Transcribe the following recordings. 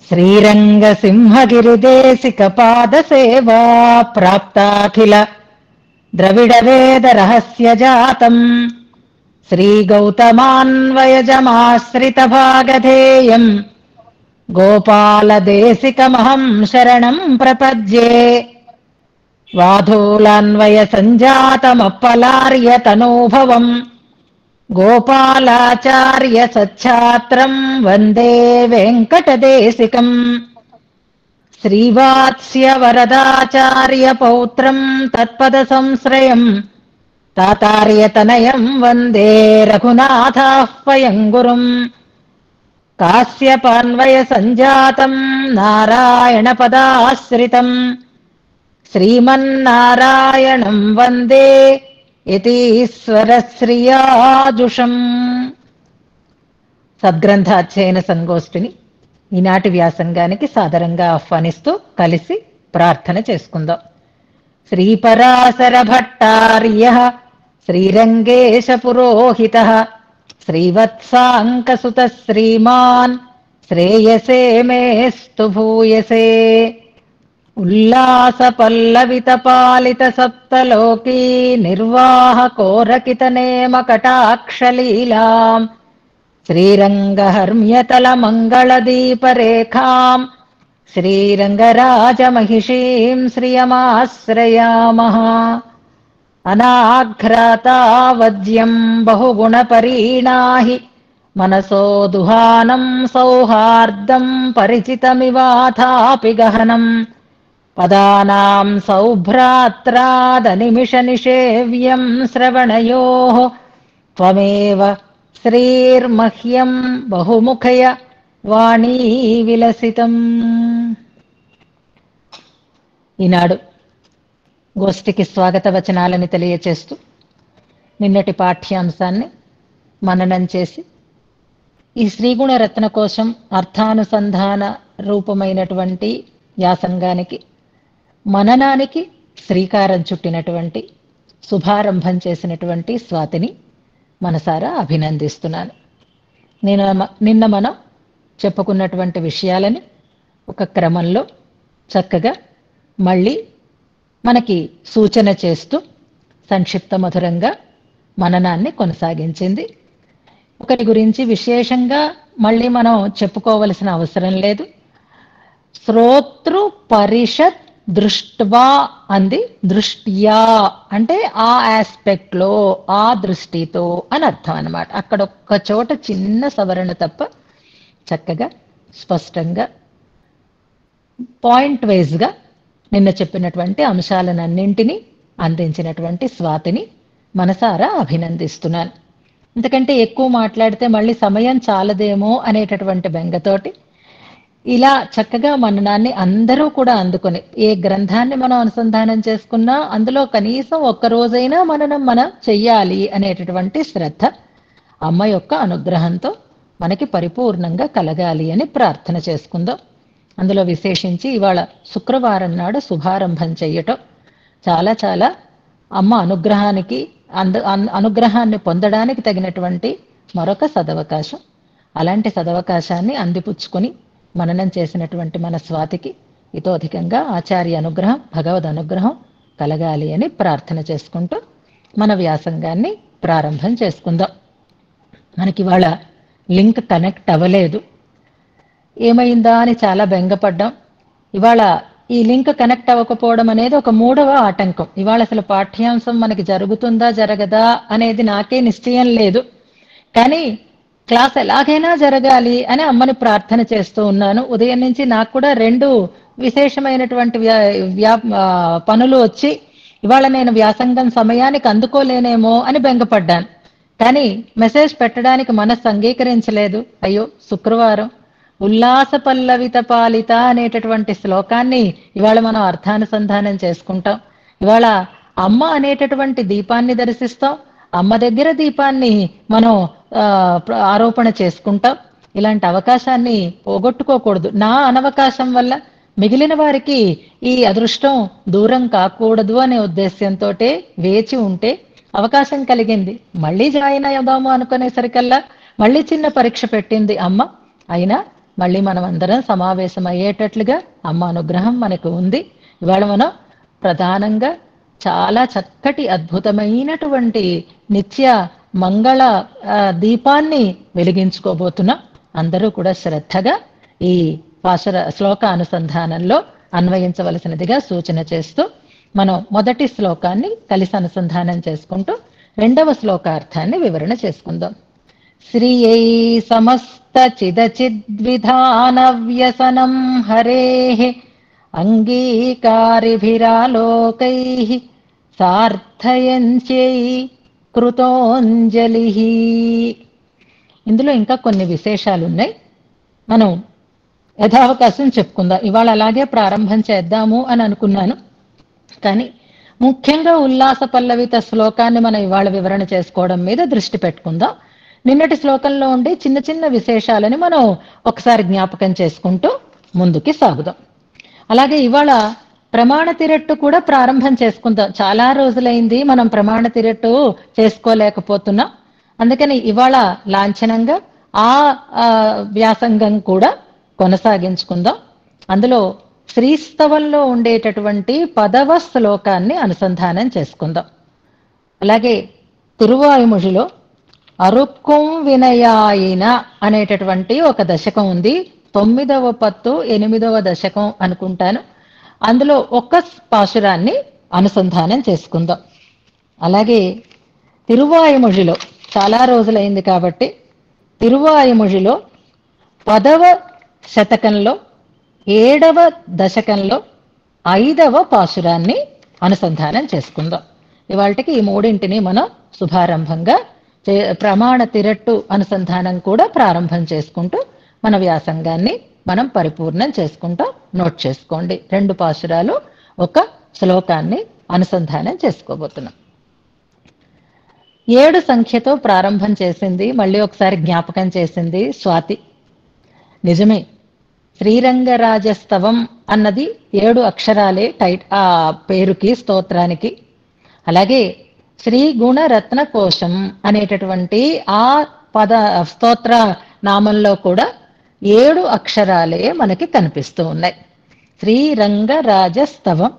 శ్రీరంగసింహగిరిదేశికపాదసేవా ప్రాప్తాఖిల ద్రవిడవేదరహస్యజాతం శ్రీగౌతమాన్వయజమాశ్రితభాగధేయం గోపాలదేశికమహం శరణం ప్రపద్యే. వాధూలాన్వయసञ्जातमप्पलार्यतनूभवम् గోపాలాచార్య సచ్ఛాత్రం వందే వెంకటదేశికం. శ్రీవాత్స్య వరదాచార్య పౌత్రం తత్పద సంశ్రయం తాతార్యతనయం వందే రఘునాథాహ్వయం గురుం. కాశ్యపాన్వయ సంజాతం నారాయణ పదాశ్రితం శ్రీమన్నారాయణం వందే యతీశ్వరశ్రియాజుషం. సద్గ్రంథాధ్యయన సంగోష్ఠిని ఈనాటి వ్యాసంగానికి సాదరంగా ఆహ్వానిస్తూ కలిసి ప్రార్థన చేసుకుందాం. శ్రీపరాశర భట్టార్య శ్రీరంగేశ పురోహిత శ్రీవత్సాంకసుత శ్రీమాన్ శ్రేయసే మేస్తు భూయసే. ఉల్లాస పల్లవిత పాలిత సప్తలోకీ నిర్వాహకోరకిత నేమ కటాక్షలీలాం శ్రీరంగహర్మ్యతల మంగళదీపరేఖాం శ్రీరంగరాజమహిషీం శ్రియమాశ్రయామః. అనాఘ్రాతావజ్యం బహుగుణపరీణాహి మనసో దుహానం సౌహార్దం పరిచితమివాథాపి గహనం పదానాం సౌభ్రాత్రాదనిమిష నిషేవ్యం శ్రవణయోః త్వమేవ శ్రీర్మహ్యం బహుముఖయ వాణీ విలసితం. ఈనాడు గోష్ఠికి స్వాగత వచనాలని తెలియచేస్తూ నిన్నటి పాఠ్యాంశాన్ని మననం చేసి ఈ శ్రీగుణ రత్న కోశం అర్థానుసంధాన రూపమైనటువంటి వ్యాసంగానికి మననానికి శ్రీకారం చుట్టినటువంటి శుభారంభం చేసినటువంటి స్వాతిని మనసారా అభినందిస్తున్నాను. నిన్న మనం చెప్పుకున్నటువంటి విషయాలని ఒక క్రమంలో చక్కగా మళ్ళీ మనకి సూచన చేస్తూ సంక్షిప్త మధురంగా మననాన్ని కొనసాగించింది. ఒకరి గురించి విశేషంగా మళ్ళీ మనం చెప్పుకోవలసిన అవసరం లేదు. శ్రోతృ పరిషత్ దృష్ట్వా అంది. దృష్ట్యా అంటే ఆ ఆస్పెక్ట్ లో, ఆ దృష్టితో అని అర్థం అన్నమాట. అక్కడ ఒక్క చోట చిన్న సవరణ తప్ప చక్కగా స్పష్టంగా పాయింట్ వైజ్ గా నిన్న చెప్పినటువంటి అంశాలనన్నింటినీ అందించినటువంటి స్వాతిని మనసారా అభినందిస్తున్నాను. ఎందుకంటే ఎక్కువ మాట్లాడితే మళ్ళీ సమయం చాలదేమో అనేటటువంటి బెంగతోటి ఇలా చక్కగా మననాన్ని అందరూ కూడా అందుకొని ఏ గ్రంథాన్ని మనం అనుసంధానం చేసుకున్నా అందులో కనీసం ఒక్క రోజైనా మనం చెయ్యాలి అనేటటువంటి శ్రద్ధ అమ్మ యొక్క అనుగ్రహంతో మనకి పరిపూర్ణంగా కలగాలి అని ప్రార్థన చేసుకుందాం. అందులో విశేషించి ఇవాళ శుక్రవారం నాడు శుభారంభం చెయ్యటం చాలా చాలా అమ్మ అనుగ్రహానికి అనుగ్రహాన్ని పొందడానికి తగినటువంటి మరొక సదవకాశం. అలాంటి సదవకాశాన్ని అందిపుచ్చుకొని మననం చేసినటువంటి మన స్వాతికి ఇతోధికంగా ఆచార్య అనుగ్రహం, భగవద్ అనుగ్రహం కలగాలి అని ప్రార్థన చేసుకుంటూ మన వ్యాసంగాన్ని ప్రారంభం చేసుకుందాం. మనకి ఇవాళ లింక్ కనెక్ట్ అవ్వలేదు. ఏమైందా అని చాలా బెంగపడ్డాం. ఇవాళ ఈ లింక్ కనెక్ట్ అవ్వకపోవడం అనేది ఒక మూడవ ఆటంకం. ఇవాళ అసలు పాఠ్యాంశం మనకి జరుగుతుందా జరగదా అనేది నాకే నిశ్చయం లేదు. కానీ క్లాస్ ఎలాగైనా జరగాలి అని అమ్మని ప్రార్థన చేస్తూ ఉన్నాను. ఉదయం నుంచి నాకు కూడా 2 విశేషమైనటువంటి పనులు వచ్చి ఇవాళ నేను వ్యాసంగం సమయానికి అందుకోలేనేమో అని బెంగపడ్డాను. కానీ మెసేజ్ పెట్టడానికి మనసు అంగీకరించలేదు. అయ్యో శుక్రవారం ఉల్లాస పల్లవిత పాలిత అనేటటువంటి శ్లోకాన్ని ఇవాళ మనం అర్థానుసంధానం చేసుకుంటాం. ఇవాళ అమ్మ అనేటటువంటి దీపాన్ని దర్శిస్తాం. అమ్మ దగ్గర దీపాన్ని మనం ఆరోపణ చేసుకుంటాం. ఇలాంటి అవకాశాన్ని పోగొట్టుకోకూడదు. నా అనవకాశం వల్ల మిగిలిన వారికి ఈ అదృష్టం దూరం కాకూడదు అనే ఉద్దేశ్యంతో వేచి ఉంటే అవకాశం కలిగింది. మళ్ళీ జాయిన్ అయ్యాము అనుకునేసరికల్లా మళ్ళీ చిన్న పరీక్ష పెట్టింది అమ్మ. అయినా మళ్ళీ మనం అందరం సమావేశం అయ్యేటట్లుగా అమ్మ అనుగ్రహం మనకు ఉంది. ఇవాళ మనం ప్రధానంగా చాలా చక్కటి అద్భుతమైనటువంటి నిత్య మంగళ దీపాన్ని వెలిగించుకోబోతున్నాం. అందరూ కూడా శ్రద్ధగా ఈ శ్లోక అనుసంధానంలో అన్వయించవలసినదిగా సూచన చేస్తూ మనం మొదటి శ్లోకాన్ని కలిసి అనుసంధానం చేసుకుంటూ రెండవ శ్లోకార్థాన్ని వివరణ చేసుకుందాం. శ్రియై సమస్త చిదచిద్విధాన వ్యసనం హరేః అంగీకారిభిరాలోకైః సార్థయంత్యై కృతోంజలిః. ఇందులో ఇంకా కొన్ని విశేషాలు ఉన్నాయి. మనం యథావకాశం చెప్పుకుందాం. ఇవాళ అలాగే ప్రారంభం చేద్దాము అని అనుకున్నాను, కానీ ముఖ్యంగా ఉల్లాస పల్లవిత శ్లోకాన్ని మనం ఇవాళ వివరణ చేసుకోవడం మీద దృష్టి పెట్టుకుందాం. నిన్నటి శ్లోకంలో ఉండే చిన్న చిన్న విశేషాలని మనం ఒకసారి జ్ఞాపకం చేసుకుంటూ ముందుకి సాగుదాం. అలాగే ఇవాళ ప్రమాణ తిరట్టు కూడా ప్రారంభం చేసుకుందాం. చాలా రోజులైంది మనం ప్రమాణ తిరట్టు చేసుకోలేకపోతున్నాం. అందుకని ఇవాళ లాంఛనంగా ఆ వ్యాసంగం కూడా కొనసాగించుకుందాం. అందులో శ్రీస్తవంలో ఉండేటటువంటి 10వ శ్లోకాన్ని అనుసంధానం చేసుకుందాం. అలాగే తిరువాయుమొழிలో అరుక్కుం వినయాయిన అనేటటువంటి ఒక దశకం ఉంది. 9వ పత్తు 8వ దశకం అనుకుంటాను. అందులో ఒక్క పాశురాన్ని అనుసంధానం చేసుకుందాం. అలాగే తిరువాయుమొழிలో చాలా రోజులైంది కాబట్టి తిరువాయుమొழிలో 10వ శతకంలో 7వ దశకంలో 5వ పాశురాన్ని అనుసంధానం చేసుకుందాం. ఇవాళకి ఈ మూడింటిని మనం శుభారంభంగా ప్రమాణ తిరట్టు అనుసంధానం కూడా ప్రారంభం చేసుకుంటూ మన వ్యాసంగాన్ని మనం పరిపూర్ణం చేసుకుంటాం. నోట్ చేసుకోండి. 2 పాశురాలు ఒక శ్లోకాన్ని అనుసంధానం చేసుకోబోతున్నాం. 7 సంఖ్యతో ప్రారంభం చేసింది, మళ్ళీ ఒకసారి జ్ఞాపకం చేసింది స్వాతి. నిజమే, శ్రీరంగరాజస్తవం అన్నది 7 అక్షరాలే ఆ పేరుకి, స్తోత్రానికి. అలాగే శ్రీ గుణరత్న కోశం అనేటటువంటి ఆ స్తోత్ర నామంలో కూడా 7 అక్షరాలే మనకి కనిపిస్తూ ఉన్నాయి. శ్రీరంగరాజస్తవం,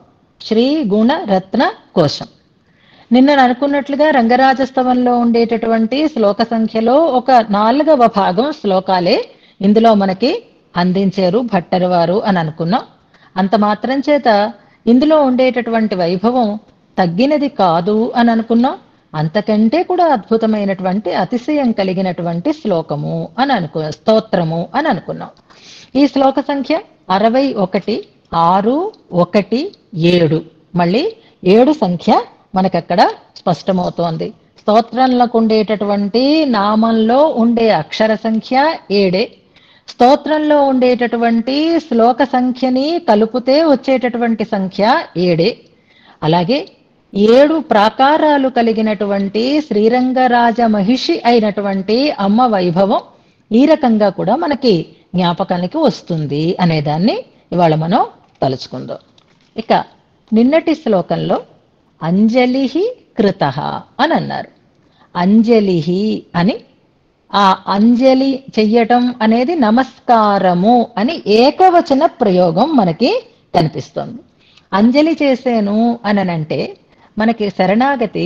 శ్రీ గుణరత్న కోశం. నిన్న అనుకున్నట్లుగా రంగరాజస్తవంలో ఉండేటటువంటి శ్లోక సంఖ్యలో ఒక 4వ భాగం శ్లోకాలే ఇందులో మనకి అందించారు భట్టరు వారు అని అనుకున్నాం. అంత మాత్రం చేత ఇందులో ఉండేటటువంటి వైభవం తగ్గినది కాదు అని అనుకున్నాం. అంతకంటే కూడా అద్భుతమైనటువంటి అతిశయం కలిగినటువంటి శ్లోకము అని స్తోత్రము అని అనుకున్నాం. ఈ శ్లోక సంఖ్య 61, 6, 1, 7. మళ్ళీ 7 సంఖ్య మనకక్కడ స్పష్టమవుతోంది. స్తోత్రంలోకి ఉండేటటువంటి నామంలో ఉండే అక్షర సంఖ్య 7. స్తోత్రంలో ఉండేటటువంటి శ్లోక సంఖ్యని కలుపుతే వచ్చేటటువంటి సంఖ్య 7. అలాగే 7 ప్రాకారాలు కలిగినటువంటి శ్రీరంగరాజ మహిషి అయినటువంటి అమ్మ వైభవం ఈ రకంగా కూడా మనకి జ్ఞాపకానికి వస్తుంది అనేదాన్ని ఇవాళ మనం తలుచుకుందాం. ఇక నిన్నటి శ్లోకంలో అంజలిః కృతః అని అన్నారు. అంజలిః అని, ఆ అంజలి చెయ్యటం అనేది నమస్కారము అని ఏకవచన ప్రయోగం మనకి కనిపిస్తుంది. అంజలి చేసేను అనంటే మనకి శరణాగతి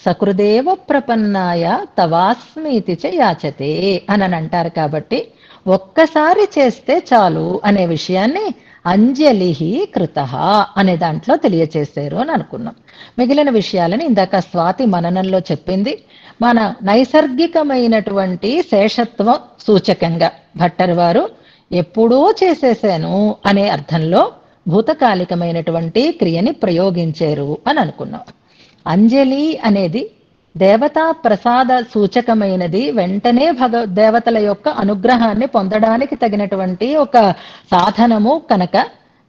సకృదేవ ప్రపన్నాయ తవాస్మీతి చ యాచతే అని అంటారు. కాబట్టి ఒక్కసారి చేస్తే చాలు అనే విషయాన్ని అంజలిః కృతః అనే దాంట్లో తెలియచేశారు అని అనుకున్నాం. మిగిలిన విషయాలని ఇందాక స్వాతి మననంలో చెప్పింది. మన నైసర్గికమైనటువంటి శేషత్వం సూచకంగా భట్టరు వారు ఎప్పుడూ చేసేసాను అనే అర్థంలో భూతకాలికమైనటువంటి క్రియని ప్రయోగించారు అని అనుకున్నాం. అంజలి అనేది దేవతా ప్రసాద సూచకమైనది. వెంటనే దేవతల యొక్క అనుగ్రహాన్ని పొందడానికి తగినటువంటి ఒక సాధనము కనుక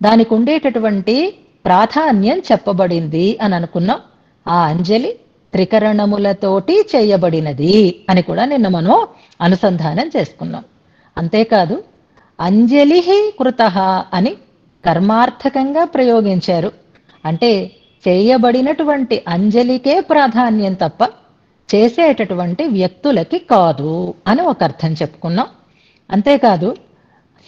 దానికి ఉండేటటువంటి ప్రాధాన్యం చెప్పబడింది అని అనుకున్నాం. ఆ అంజలి త్రికరణములతోటి చేయబడినది అని కూడా నిన్న మనం అనుసంధానం చేసుకున్నాం. అంతేకాదు అంజలిః కృతః అని కర్మార్థకంగా ప్రయోగించారు. అంటే చేయబడినటువంటి అంజలికే ప్రాధాన్యం తప్ప చేసేటటువంటి వ్యక్తులకి కాదు అని ఒక అర్థం చెప్పుకున్నాం. అంతేకాదు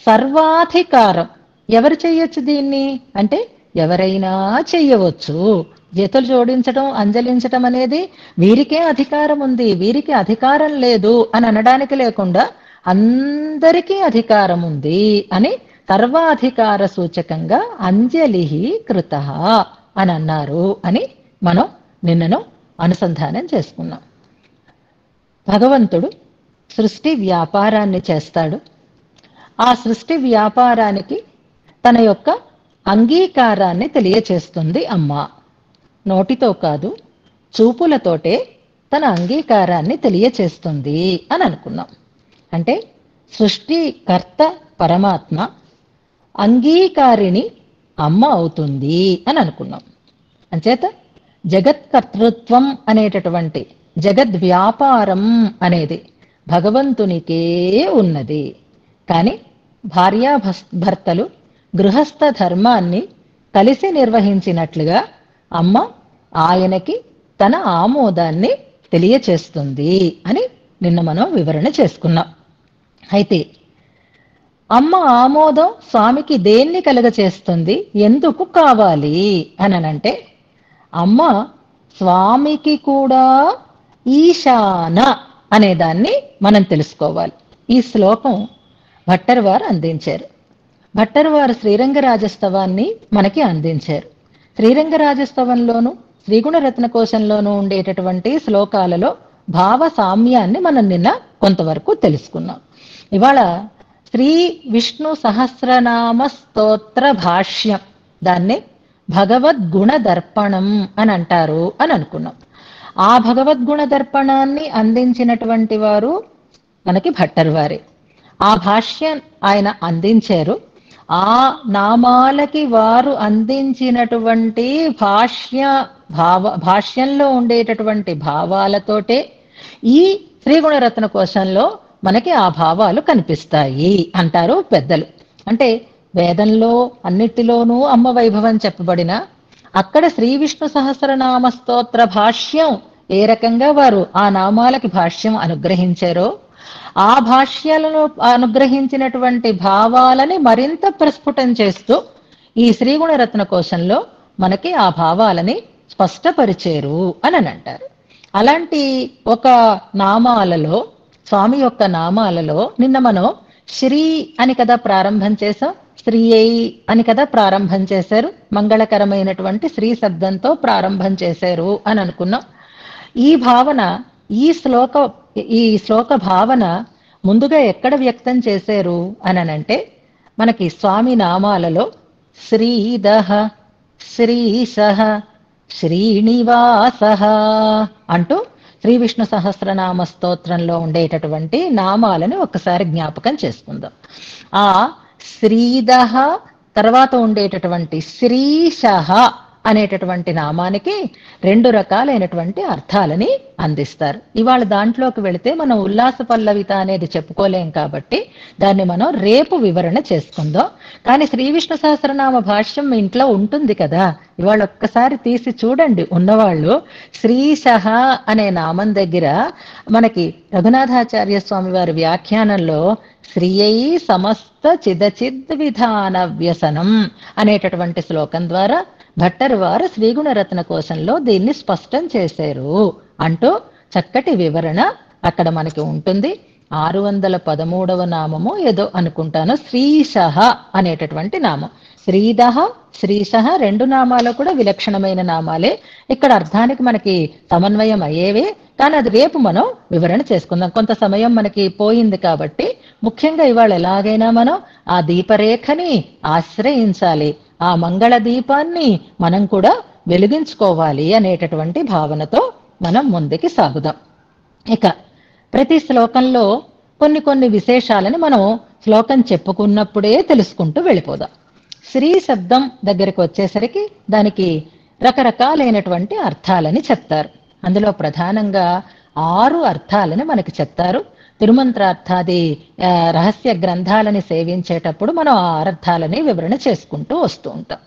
సర్వాధికారం. ఎవరు చెయ్యొచ్చు దీన్ని అంటే ఎవరైనా చెయ్యవచ్చు. చేతులు జోడించడం, అంజలించటం అనేది వీరికే అధికారం ఉంది, వీరికి అధికారం లేదు అని అనడానికి లేకుండా అందరికీ అధికారం ఉంది అని సర్వాధికార సూచకంగా అంజలి కృత అని అన్నారు అని మనం నిన్నను అనుసంధానం చేసుకున్నాం. భగవంతుడు సృష్టి వ్యాపారాన్ని చేస్తాడు. ఆ సృష్టి వ్యాపారానికి తన యొక్క అంగీకారాన్ని తెలియచేస్తుంది అమ్మ. నోటితో కాదు, చూపులతోటే తన అంగీకారాన్ని తెలియచేస్తుంది అని అనుకున్నాం. అంటే సృష్టికర్త పరమాత్మ అంగీకారిణి అమ్మ అవుతుంది అని అనుకున్నాం. అంచేత జగత్కర్తృత్వం అనేటటువంటి జగద్వ్యాపారం అనేది భగవంతునికే ఉన్నది. కానీ భార్యాభర్తలు గృహస్థ ధర్మాన్ని కలిసి నిర్వహించినట్లుగా అమ్మ ఆయనకి తన ఆమోదాన్ని తెలియచేస్తుంది అని నిన్న మనం వివరణ చేసుకున్నాం. అయితే అమ్మ ఆమోదం స్వామికి దేన్ని కలుగచేస్తుంది, ఎందుకు కావాలి అనంటే అమ్మ స్వామికి కూడా ఈశాన అనేదాన్ని మనం తెలుసుకోవాలి. ఈ శ్లోకం భట్టర్ వారు అందించారు. భట్టర్ వారు శ్రీరంగరాజస్తవాన్ని మనకి అందించారు. శ్రీరంగరాజస్తవంలోను శ్రీగుణరత్న కోశంలోనూ ఉండేటటువంటి శ్లోకాలలో భావ సామ్యాన్ని మనం నిన్న కొంతవరకు తెలుసుకున్నాం. ఇవాళ శ్రీ విష్ణు సహస్రనామ స్తోత్ర భాష్యం, దాన్నే భగవద్గుణ దర్పణం అని అంటారు అని అనుకున్నాం. ఆ భగవద్గుణ దర్పణాన్ని అందించినటువంటి వారు మనకి భట్టర్ వారే. ఆ భాష్యం ఆయన అందించారు. ఆ నామాలకి వారు అందించినటువంటి భాష్యంలో ఉండేటటువంటి భావాలతోటే ఈ శ్రీగుణరత్న కోశంలో మనకి ఆ భావాలు కనిపిస్తాయి అంటారు పెద్దలు. అంటే వేదంలో అన్నిటిలోనూ అమ్మ వైభవం చెప్పబడిన అక్కడ శ్రీ విష్ణు సహస్రనామ స్తోత్ర భాష్యం ఏ రకంగా వారు ఆ నామాలకి భాష్యం అనుగ్రహించారో, ఆ భాష్యాలను అనుగ్రహించినటువంటి భావాలని మరింత ప్రస్ఫుటం చేస్తూ ఈ శ్రీగుణరత్న కోశంలో మనకి ఆ భావాలని స్పష్టపరిచేరు అని అంటారు. అలాంటి ఒక నామాలలో, స్వామి యొక్క నామాలలో నిన్న మనం శ్రీ అని కదా ప్రారంభం చేసాం, శ్రీ అని కదా ప్రారంభం చేశారు, మంగళకరమైనటువంటి శ్రీ శబ్దంతో ప్రారంభం చేశారు అని అనుకున్నాం. ఈ భావన, ఈ శ్లోక భావన ముందుగా ఎక్కడ వ్యక్తం చేశారు అనంటే మనకి స్వామి నామాలలో శ్రీదహ, శ్రీశః, శ్రీనివాసః అంటూ శ్రీ విష్ణు సహస్రనామ స్తోత్రంలో ఉండేటటువంటి నామాలని ఒక్కసారి జ్ఞాపకం చేసుకుందాం. ఆ శ్రీదహ తర్వాత ఉండేటటువంటి శ్రీశః అనేటటువంటి నామానికి రెండు రకాలైనటువంటి అర్థాలని అందిస్తారు. ఇవాళ దాంట్లోకి వెళితే మనం ఉల్లాస పల్లవిత అనేది చెప్పుకోలేం కాబట్టి దాన్ని మనం రేపు వివరణ చేసుకుందాం. కానీ శ్రీ విష్ణు సహస్రనామ భాష్యం మీ ఇంట్లో ఉంటుంది కదా, ఇవాళ ఒక్కసారి తీసి చూడండి ఉన్నవాళ్ళు. శ్రీశః అనే నామం దగ్గర మనకి రఘునాథాచార్య స్వామి వారి వ్యాఖ్యానంలో శ్రీయై సమస్త చిదచిద్ విధాన వ్యసనం అనేటటువంటి శ్లోకం ద్వారా భట్టర్ వారు శ్రీగుణరత్న కోశంలో దీన్ని స్పష్టం చేశారు అంటూ చక్కటి వివరణ అక్కడ మనకి ఉంటుంది. 613వ నామము ఏదో అనుకుంటాను, శ్రీశః అనేటటువంటి నామం. శ్రీదహ, శ్రీశః రెండు నామాలు కూడా విలక్షణమైన నామాలే. ఇక్కడ అర్థానికి మనకి సమన్వయం అయ్యేవే, కానీ అది రేపు మనం వివరణ చేసుకుందాం. కొంత సమయం మనకి పోయింది కాబట్టి ముఖ్యంగా ఇవాళ ఎలాగైనా మనం ఆ దీపరేఖని ఆశ్రయించాలి, ఆ మంగళ దీపాన్ని మనం కూడా వెలిగించుకోవాలి అనేటటువంటి భావనతో మనం ముందుకి సాగుదాం. ఇక ప్రతి శ్లోకంలో కొన్ని విశేషాలని మనం శ్లోకం చెప్పుకున్నప్పుడే తెలుసుకుంటూ వెళ్ళిపోదాం. శ్రీ శబ్దం దగ్గరికి వచ్చేసరికి దానికి రకరకాలైనటువంటి అర్థాలని చెప్తారు. అందులో ప్రధానంగా 6 అర్థాలని మనకి చెప్తారు. తిరుమంత్రార్థాది రహస్య గ్రంథాలని సేవించేటప్పుడు మనం ఆ అర్థాలని వివరణ చేసుకుంటూ వస్తూ ఉంటాం.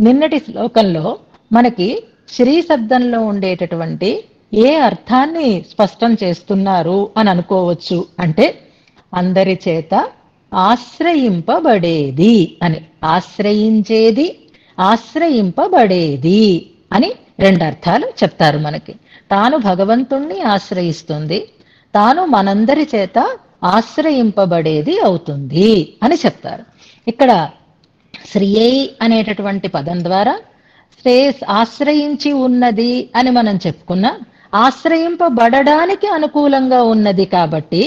నిన్నటి శ్లోకంలో మనకి శ్రీ శబ్దంలో ఉండేటటువంటి ఏ అర్థాన్ని స్పష్టం చేస్తున్నారు అని అనుకోవచ్చు అంటే అందరి చేత ఆశ్రయింపబడేది అని. ఆశ్రయించేది, ఆశ్రయింపబడేది అని రెండు అర్థాలు చెప్తారు మనకి. తాను భగవంతుణ్ణి ఆశ్రయిస్తుంది, తాను మనందరి చేత ఆశ్రయింపబడేది అవుతుంది అని చెప్తారు. ఇక్కడ శ్రియై అనేటటువంటి పదం ద్వారా ఆశ్రయించి ఉన్నది అని మనం చెప్పుకున్నా, ఆశ్రయింపబడడానికి అనుకూలంగా ఉన్నది కాబట్టి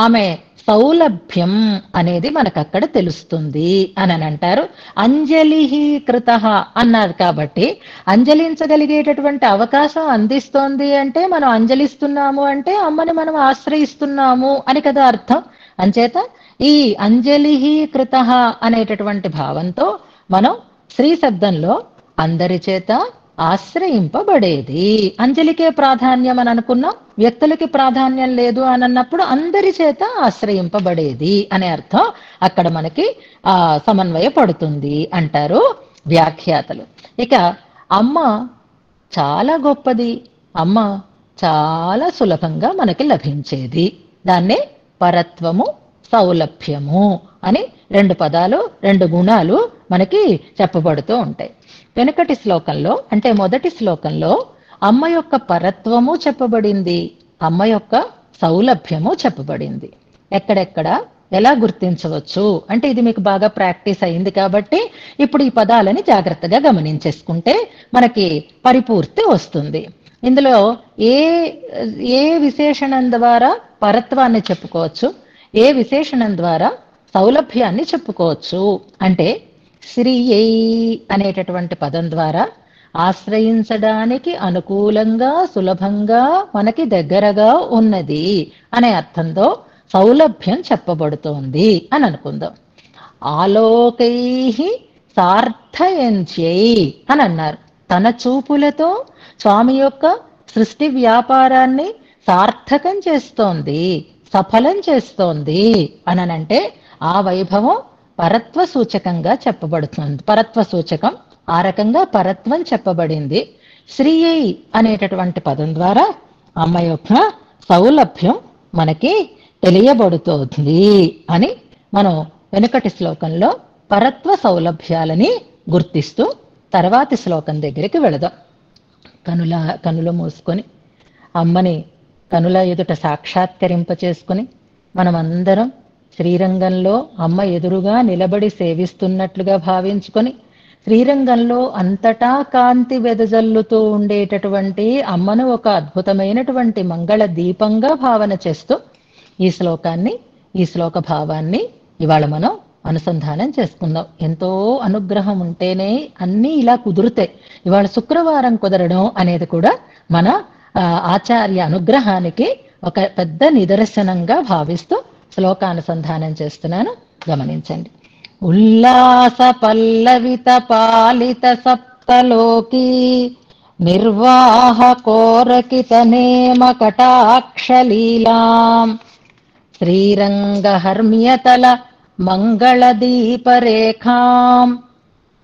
ఆమె సౌలభ్యం అనేది మనకు అక్కడ తెలుస్తుంది అని అంటారు. అంజలి కృత అన్నారు కాబట్టి అంజలించగలిగేటటువంటి అవకాశం అందిస్తోంది అంటే మనం అంజలిస్తున్నాము అంటే అమ్మని మనం ఆశ్రయిస్తున్నాము అని కదా అర్థం. అంచేత ఈ అంజలి కృత అనేటటువంటి భావంతో మనం శ్రీ శబ్దంలో అందరి చేత ఆశ్రయింపబడేది, అంజలికే ప్రాధాన్యం అని అనుకున్నాం, వ్యక్తులకి ప్రాధాన్యం లేదు అని అన్నప్పుడు అందరి చేత ఆశ్రయింపబడేది అనే అర్థం అక్కడ మనకి సమన్వయపడుతుంది అంటారు వ్యాఖ్యాతలు. ఇక అమ్మ చాలా గొప్పది, అమ్మ చాలా సులభంగా మనకి లభించేది, దాన్నే పరత్వము సౌలభ్యము అని రెండు పదాలు, రెండు గుణాలు మనకి చెప్పబడుతూ ఉంటాయి. వెనుకటి శ్లోకంలో అంటే మొదటి శ్లోకంలో అమ్మ యొక్క పరత్వము చెప్పబడింది, అమ్మ యొక్క సౌలభ్యము చెప్పబడింది. ఎక్కడెక్కడ ఎలా గుర్తించవచ్చు అంటే ఇది మీకు బాగా ప్రాక్టీస్ అయింది కాబట్టి ఇప్పుడు ఈ పదాలని జాగ్రత్తగా గమనించేసుకుంటే మనకి పరిపూర్తి వస్తుంది. ఇందులో ఏ విశేషణం ద్వారా పరత్వాన్ని చెప్పుకోవచ్చు, ఏ విశేషణం ద్వారా సౌలభ్యాన్ని చెప్పుకోవచ్చు అంటే శ్రీయై అనేటటువంటి పదం ద్వారా ఆశ్రయించడానికి అనుకూలంగా సులభంగా మనకి దగ్గరగా ఉన్నది అనే అర్థంతో సౌలభ్యం చెప్పబడుతోంది అని అనుకుందాం. ఆలోకై సార్థయంత్యై అని అన్నారు. తన చూపులతో స్వామి యొక్క సృష్టి వ్యాపారాన్ని సార్థకం చేస్తోంది, సఫలం చేస్తోంది అనంటే ఆ వైభవం పరత్వ సూచకంగా చెప్పబడుతుంది. పరత్వ సూచకం ఆ రకంగా పరత్వం చెప్పబడింది. శ్రీయై అనేటటువంటి పదం ద్వారా అమ్మ యొక్క సౌలభ్యం మనకి తెలియబడుతోంది అని మనం వెనుకటి శ్లోకంలో పరత్వ సౌలభ్యాలని గుర్తిస్తూ తర్వాతి శ్లోకం దగ్గరికి వెళదాం. కనులు మూసుకొని అమ్మని కనుల ఎదుట సాక్షాత్కరింప చేసుకుని మనమందరం శ్రీరంగంలో అమ్మ ఎదురుగా నిలబడి సేవిస్తున్నట్లుగా భావించుకొని శ్రీరంగంలో అంతటా కాంతి వెదజల్లుతూ ఉండేటటువంటి అమ్మను ఒక అద్భుతమైనటువంటి మంగళ దీపంగా భావన చేస్తూ ఈ శ్లోకాన్ని, ఈ శ్లోక భావాన్ని ఇవాళ మనం అనుసంధానం చేసుకుందాం. ఎంతో అనుగ్రహం ఉంటేనే అన్నీ ఇలా కుదురుతాయి. ఇవాళ శుక్రవారం కుదరడం అనేది కూడా మన ఆచార్య అనుగ్రహానికి ఒక పెద్ద నిదర్శనంగా భావిస్తూ శ్లోకానుసంధానం చేస్తున్నాను, గమనించండి. ఉల్లాస పల్లవిత పాలిత సప్తలోకీ నిర్వాహ కోరకిత నేమ కటాక్షలీలాం శ్రీరంగహర్మ్యతల మంగళదీపరేఖాం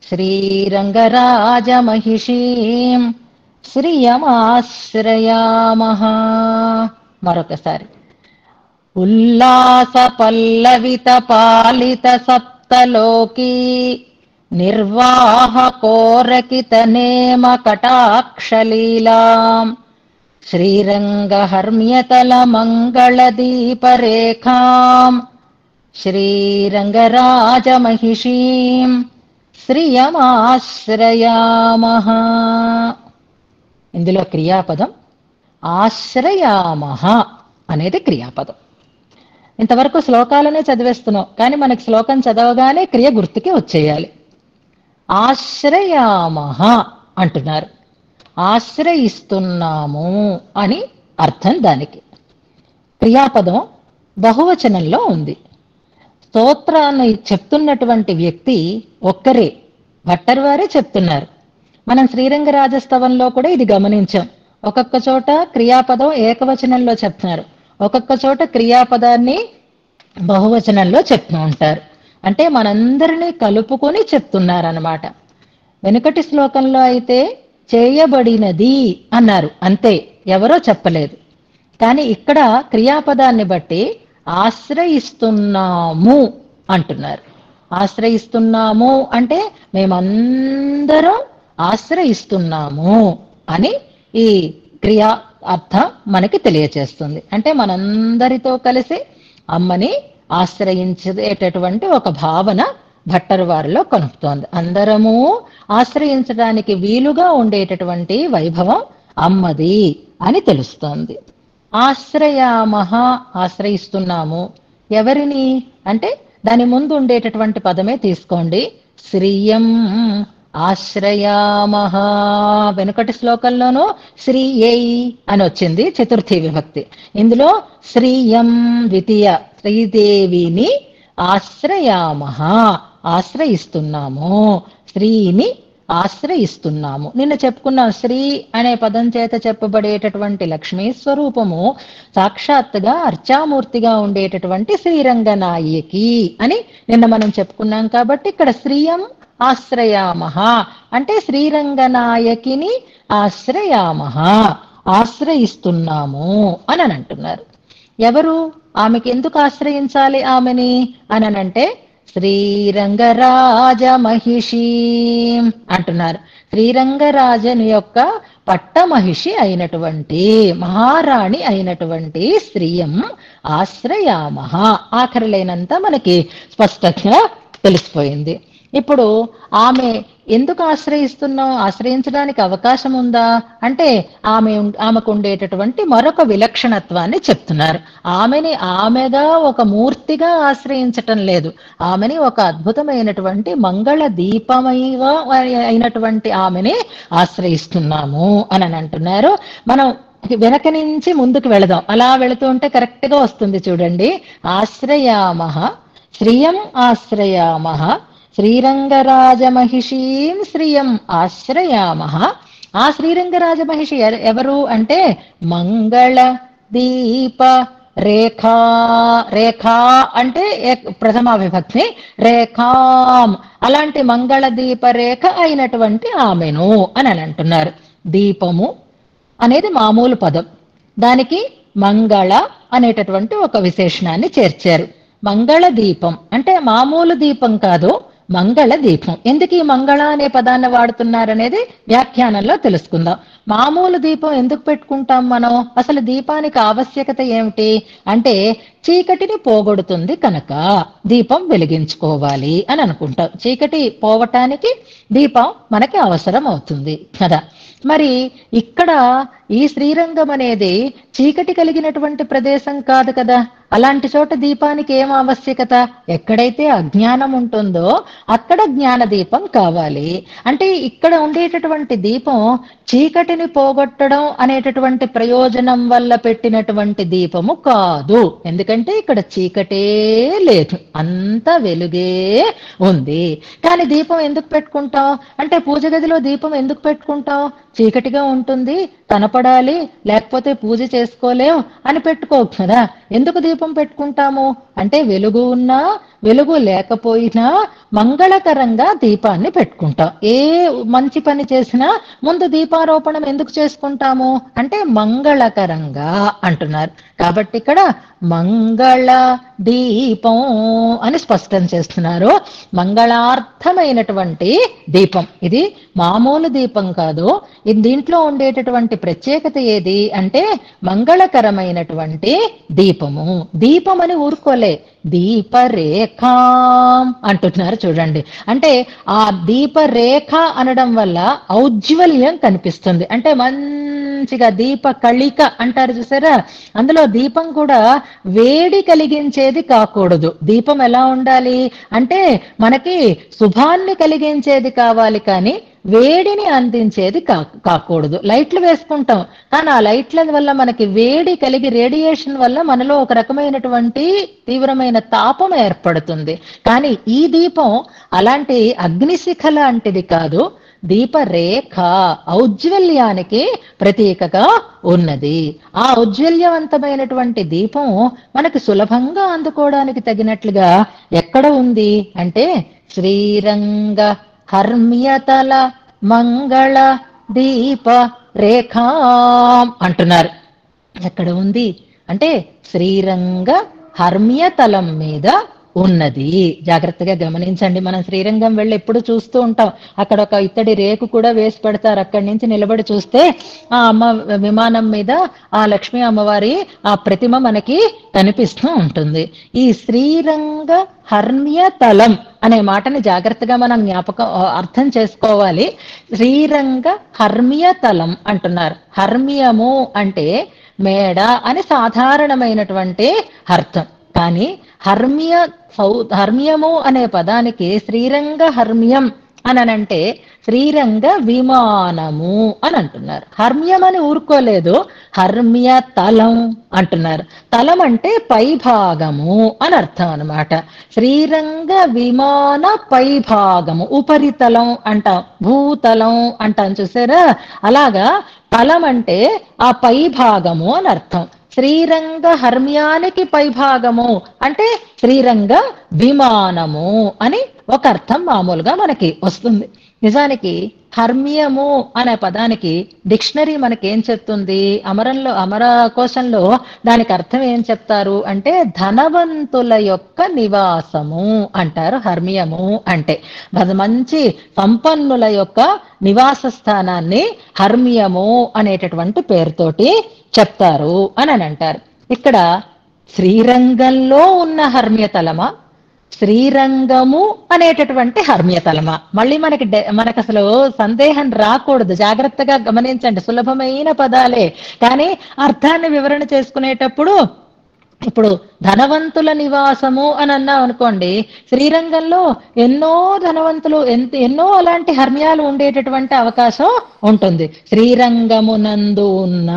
శ్రీరంగరాజమహిషీం శ్రియమాశ్రయామః. మరొకసారి ఉల్లాస పల్లవిత పాలిత సప్తలోకీ నిర్వాహ కోరకిత నేమ కటాక్షలీలాం శ్రీరంగహర్మ్యతల మంగళదీపరేఖాం శ్రీరంగరాజమహిషీం శ్రియమాశ్రయామః. ఇందులో క్రియాపదం ఆశ్రయామః అనేది క్రియాపదం. ఇంతవరకు శ్లోకాలనే చదివేస్తున్నాం, కానీ మనకి శ్లోకం చదవగానే క్రియ గుర్తుకి వచ్చేయాలి. ఆశ్రయామః అంటున్నారు, ఆశ్రయిస్తున్నాము అని అర్థం దానికి. క్రియాపదం బహువచనంలో ఉంది. స్తోత్రాన్ని చెప్తున్నటువంటి వ్యక్తి ఒక్కరే, భట్టర్ వారే చెప్తున్నారు. మనం శ్రీరంగరాజస్తవంలో కూడా ఇది గమనించాం. ఒక్కొక్క చోట క్రియాపదం ఏకవచనంలో చెప్తున్నారు, ఒక్కొక్క చోట క్రియాపదాన్ని బహువచనంలో చెప్తూ ఉంటారు. అంటే మనందరినీ కలుపుకొని చెప్తున్నారన్నమాట. వెనుకటి శ్లోకంలో అయితే చేయబడినది అన్నారు, అంతే, ఎవరో చెప్పలేదు. కానీ ఇక్కడ క్రియాపదాన్ని బట్టి ఆశ్రయిస్తున్నాము అంటున్నారు. ఆశ్రయిస్తున్నాము అంటే మేమందరం ఆశ్రయిస్తున్నాము అని ఈ క్రియా అర్థం మనకి తెలియచేస్తుంది. అంటే మనందరితో కలిసి అమ్మని ఆశ్రయించేటటువంటి ఒక భావన భట్టరు వారిలో కనుపుతోంది. అందరము ఆశ్రయించడానికి వీలుగా ఉండేటటువంటి వైభవం అమ్మది అని తెలుస్తోంది. ఆశ్రయామహ, ఆశ్రయిస్తున్నాము ఎవరిని అంటే దాని ముందు ఉండేటటువంటి పదమే తీసుకోండి. శ్రియం ఆశ్రయామహ. వెనుకటి శ్లోకంలోనూ శ్రీయై అని వచ్చింది చతుర్థి విభక్తి. ఇందులో శ్రీయం ద్వితీయ శ్రీదేవిని ఆశ్రయామహ, ఆశ్రయిస్తున్నాము, శ్రీని ఆశ్రయిస్తున్నాము. నిన్న చెప్పుకున్నాం శ్రీ అనే పదం చేత చెప్పబడేటటువంటి లక్ష్మీ స్వరూపము సాక్షాత్తుగా అర్చామూర్తిగా ఉండేటటువంటి శ్రీరంగనాయకి అని నిన్న మనం చెప్పుకున్నాం. కాబట్టి ఇక్కడ శ్రీయం ఆశ్రయామహ అంటే శ్రీరంగనాయకిని ఆశ్రయామహ, ఆశ్రయిస్తున్నాము అని అంటున్నారు. ఎవరు ఆమెకి ఎందుకు ఆశ్రయించాలి ఆమెని అనంటే శ్రీరంగరాజ మహిషి అంటున్నారు. శ్రీరంగరాజని యొక్క పట్టమహిషి అయినటువంటి మహారాణి అయినటువంటి శ్రీయం ఆశ్రయామహ. ఆఖరిలైనంత మనకి స్పష్టంగా తెలిసిపోయింది. ఇప్పుడు ఆమె ఎందుకు ఆశ్రయిస్తున్నాం, ఆశ్రయించడానికి అవకాశం ఉందా అంటే ఆమెకు ఉండేటటువంటి మరొక విలక్షణత్వాన్ని చెప్తున్నారు. ఆమెని ఆమెగా ఒక మూర్తిగా ఆశ్రయించటం లేదు, ఆమెని ఒక అద్భుతమైనటువంటి మంగళ దీపమైగా అయినటువంటి ఆమెని ఆశ్రయిస్తున్నాము అని అంటున్నారు. మనం వెనక నుంచి ముందుకు వెళదాం. అలా వెళుతూ ఉంటే కరెక్ట్ గా వస్తుంది చూడండి. ఆశ్రయామహ, శ్రియం ఆశ్రయామహ, శ్రీరంగరాజమహిషీం శ్రియం ఆశ్రయామహ. ఆ శ్రీరంగరాజమహిషి ఎవరు అంటే మంగళ దీప రేఖా. రేఖా అంటే ప్రథమా విభక్తి, రేఖాం అలాంటి మంగళ దీప రేఖ అయినటువంటి ఆమెను అని అంటున్నారు. దీపము అనేది మామూలు పదం, దానికి మంగళ అనేటటువంటి ఒక విశేషణాన్ని చేర్చారు. మంగళ దీపం అంటే మామూలు దీపం కాదు, మంగళ దీపం. ఎందుకు ఈ మంగళ అనే పదాన్ని వాడుతున్నారనేది వ్యాఖ్యానంలో తెలుసుకుందాం. మామూలు దీపం ఎందుకు పెట్టుకుంటాం మనం? అసలు దీపానికి ఆవశ్యకత ఏమిటి అంటే చీకటిని పోగొడుతుంది కనుక దీపం వెలిగించుకోవాలి అని అనుకుంటాం. చీకటి పోవటానికి దీపం మనకి అవసరం అవుతుంది కదా. మరి ఇక్కడ ఈ శ్రీరంగం అనేది చీకటి కలిగినటువంటి ప్రదేశం కాదు కదా. అలాంటి చోట దీపానికి ఏం ఆవశ్యకత? ఎక్కడైతే అజ్ఞానం ఉంటుందో అక్కడ జ్ఞాన దీపం కావాలి. అంటే ఇక్కడ ఉండేటటువంటి దీపం చీకటిని పోగొట్టడం అనేటటువంటి ప్రయోజనం వల్ల పెట్టినటువంటి దీపము కాదు. ఎందుకంటే ఇక్కడ చీకటే లేదు, అంత వెలుగే ఉంది. కానీ దీపం ఎందుకు పెట్టుకుంటాం అంటే పూజ గదిలో దీపం ఎందుకు పెట్టుకుంటాం? చీకటిగా ఉంటుంది, కనపడాలి, లేకపోతే పూజ చేసుకోలేం అని పెట్టుకోవచ్చు కదా. ఎందుకు దీపం పెట్టుకుంటాము అంటే వెలుగు ఉన్నా వెలుగు లేకపోయినా మంగళకరంగా దీపాన్ని పెట్టుకుంటాం. ఏ మంచి పని చేసినా ముందు దీపారోపణం ఎందుకు చేసుకుంటాము అంటే మంగళకరంగా అంటున్నారు. కాబట్టి ఇక్కడ మంగళ దీపం అని స్పష్టం చేస్తున్నారు. మంగళార్థమైనటువంటి దీపం, ఇది మామూలు దీపం కాదు. దీంట్లో ఉండేటటువంటి ప్రత్యేకత ఏది అంటే మంగళకరమైనటువంటి దీపము. దీపం అని ఊరుకోలే, దీపరేఖాం అంటున్నారు చూడండి. అంటే ఆ దీపరేఖ అనడం వల్ల ఔజ్వల్యం కనిపిస్తుంది. అంటే మంచిగా దీప కళిక అంటారు చూసారా, అందులో దీపం కూడా వేడి కలిగించేది కాకూడదు. దీపం ఎలా ఉండాలి అంటే మనకి శుభాన్ని కలిగించేది కావాలి, కానీ వేడిని అందించేది కాకూడదు. లైట్లు వేసుకుంటాం, కానీ ఆ లైట్ల వల్ల మనకి వేడి కలిగి రేడియేషన్ వల్ల మనలో ఒక రకమైనటువంటి తీవ్రమైన తాపం ఏర్పడుతుంది. కానీ ఈ దీపం అలాంటి అగ్నిశిఖ లాంటిది కాదు, దీపరేఖ ఔజ్వల్యానికి ప్రతీకగా ఉన్నది. ఆ ఔజ్వల్యవంతమైనటువంటి దీపం మనకి సులభంగా అందుకోవడానికి తగినట్లుగా ఎక్కడ ఉంది అంటే శ్రీరంగ హర్మ్యతల మంగళ దీప రేఖాం అంటున్నారు. ఎక్కడ ఉంది అంటే శ్రీరంగ హర్మ్యతలం మీద ఉన్నది. జాగ్రత్తగా గమనించండి. మనం శ్రీరంగం వెళ్ళి ఎప్పుడు చూస్తూ ఉంటాం. అక్కడ ఒక ఇత్తడి రేకు కూడా వేసి పెడతారు. అక్కడి నుంచి నిలబడి చూస్తే ఆ అమ్మ విమానం మీద ఆ లక్ష్మీ అమ్మవారి ఆ ప్రతిమ మనకి కనిపిస్తూ ఉంటుంది. ఈ శ్రీరంగ హర్మ్యతలం అనే మాటని జాగ్రత్తగా మనం అర్థం చేసుకోవాలి. శ్రీరంగ హర్మ్యతలం అంటున్నారు. హర్మ్యము అంటే మేడ అని సాధారణమైనటువంటి అర్థం. కానీ హర్మ్యము అనే పదానికి శ్రీరంగ హర్మ్యం అనంటే శ్రీరంగ విమానము అని అంటున్నారు. హర్మ్యం అని ఊరుకోలేదు, హర్మ్య తలం అంటున్నారు. తలం అంటే పైభాగము అని అర్థం అనమాట. శ్రీరంగ విమాన పైభాగము, ఉపరితలం అంటాం, భూతలం అంటాం చూసారా, అలాగా తలం అంటే ఆ పైభాగము అని అర్థం. శ్రీరంగ హర్మ్యానికి పైభాగము అంటే శ్రీరంగ విమానము అని ఒక అర్థం మామూలుగా మనకి వస్తుంది. నిజానికి హర్మ్యము అనే పదానికి డిక్షనరీ మనకేం చెప్తుంది, అమరకోశంలో దానికి అర్థం ఏం చెప్తారు అంటే ధనవంతుల యొక్క నివాసము అంటారు. హర్మ్యము అంటే మంచి సంపన్నుల యొక్క నివాస స్థానాన్ని హర్మ్యము అనేటటువంటి పేరుతోటి చెప్తారు అని అంటారు. ఇక్కడ శ్రీరంగంలో ఉన్న హర్మ్యతలమా, శ్రీరంగము అనేటటువంటి హర్మ్యతలమా, మళ్ళీ మనకు అసలు సందేహం రాకూడదు. జాగ్రత్తగా గమనించండి. సులభమైన పదాలే, కానీ అర్థాన్ని వివరణ చేసుకునేటప్పుడు ఇప్పుడు ధనవంతుల నివాసము అని అన్నాం అనుకోండి, శ్రీరంగంలో ఎన్నో ధనవంతులు ఎన్నో అలాంటి హర్మ్యాలు ఉండేటటువంటి అవకాశం ఉంటుంది. శ్రీరంగమునందు ఉన్న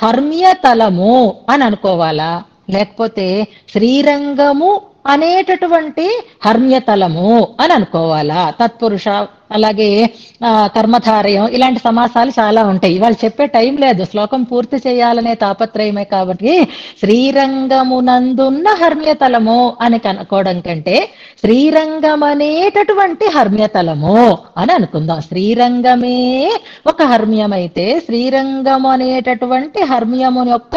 హర్మ్యతలము అని అనుకోవాలా, లేకపోతే శ్రీరంగము అనేటటువంటి హర్మ్యతలము అని అనుకోవాలా? తత్పురుష, అలాగే కర్మధారయం, ఇలాంటి సమాసాలు చాలా ఉంటాయి. ఇవాళ చెప్పే టైం లేదు, శ్లోకం పూర్తి చేయాలనే తాపత్రయమే. కాబట్టి శ్రీరంగమునందున్న హర్మ్యతలము అని కనుక్కోవడం కంటే శ్రీరంగం అనేటటువంటి హర్మ్యతలము అని అనుకుందాం. శ్రీరంగమే ఒక హర్మ్యమైతే శ్రీరంగము అనేటటువంటి హర్మ్యము యొక్క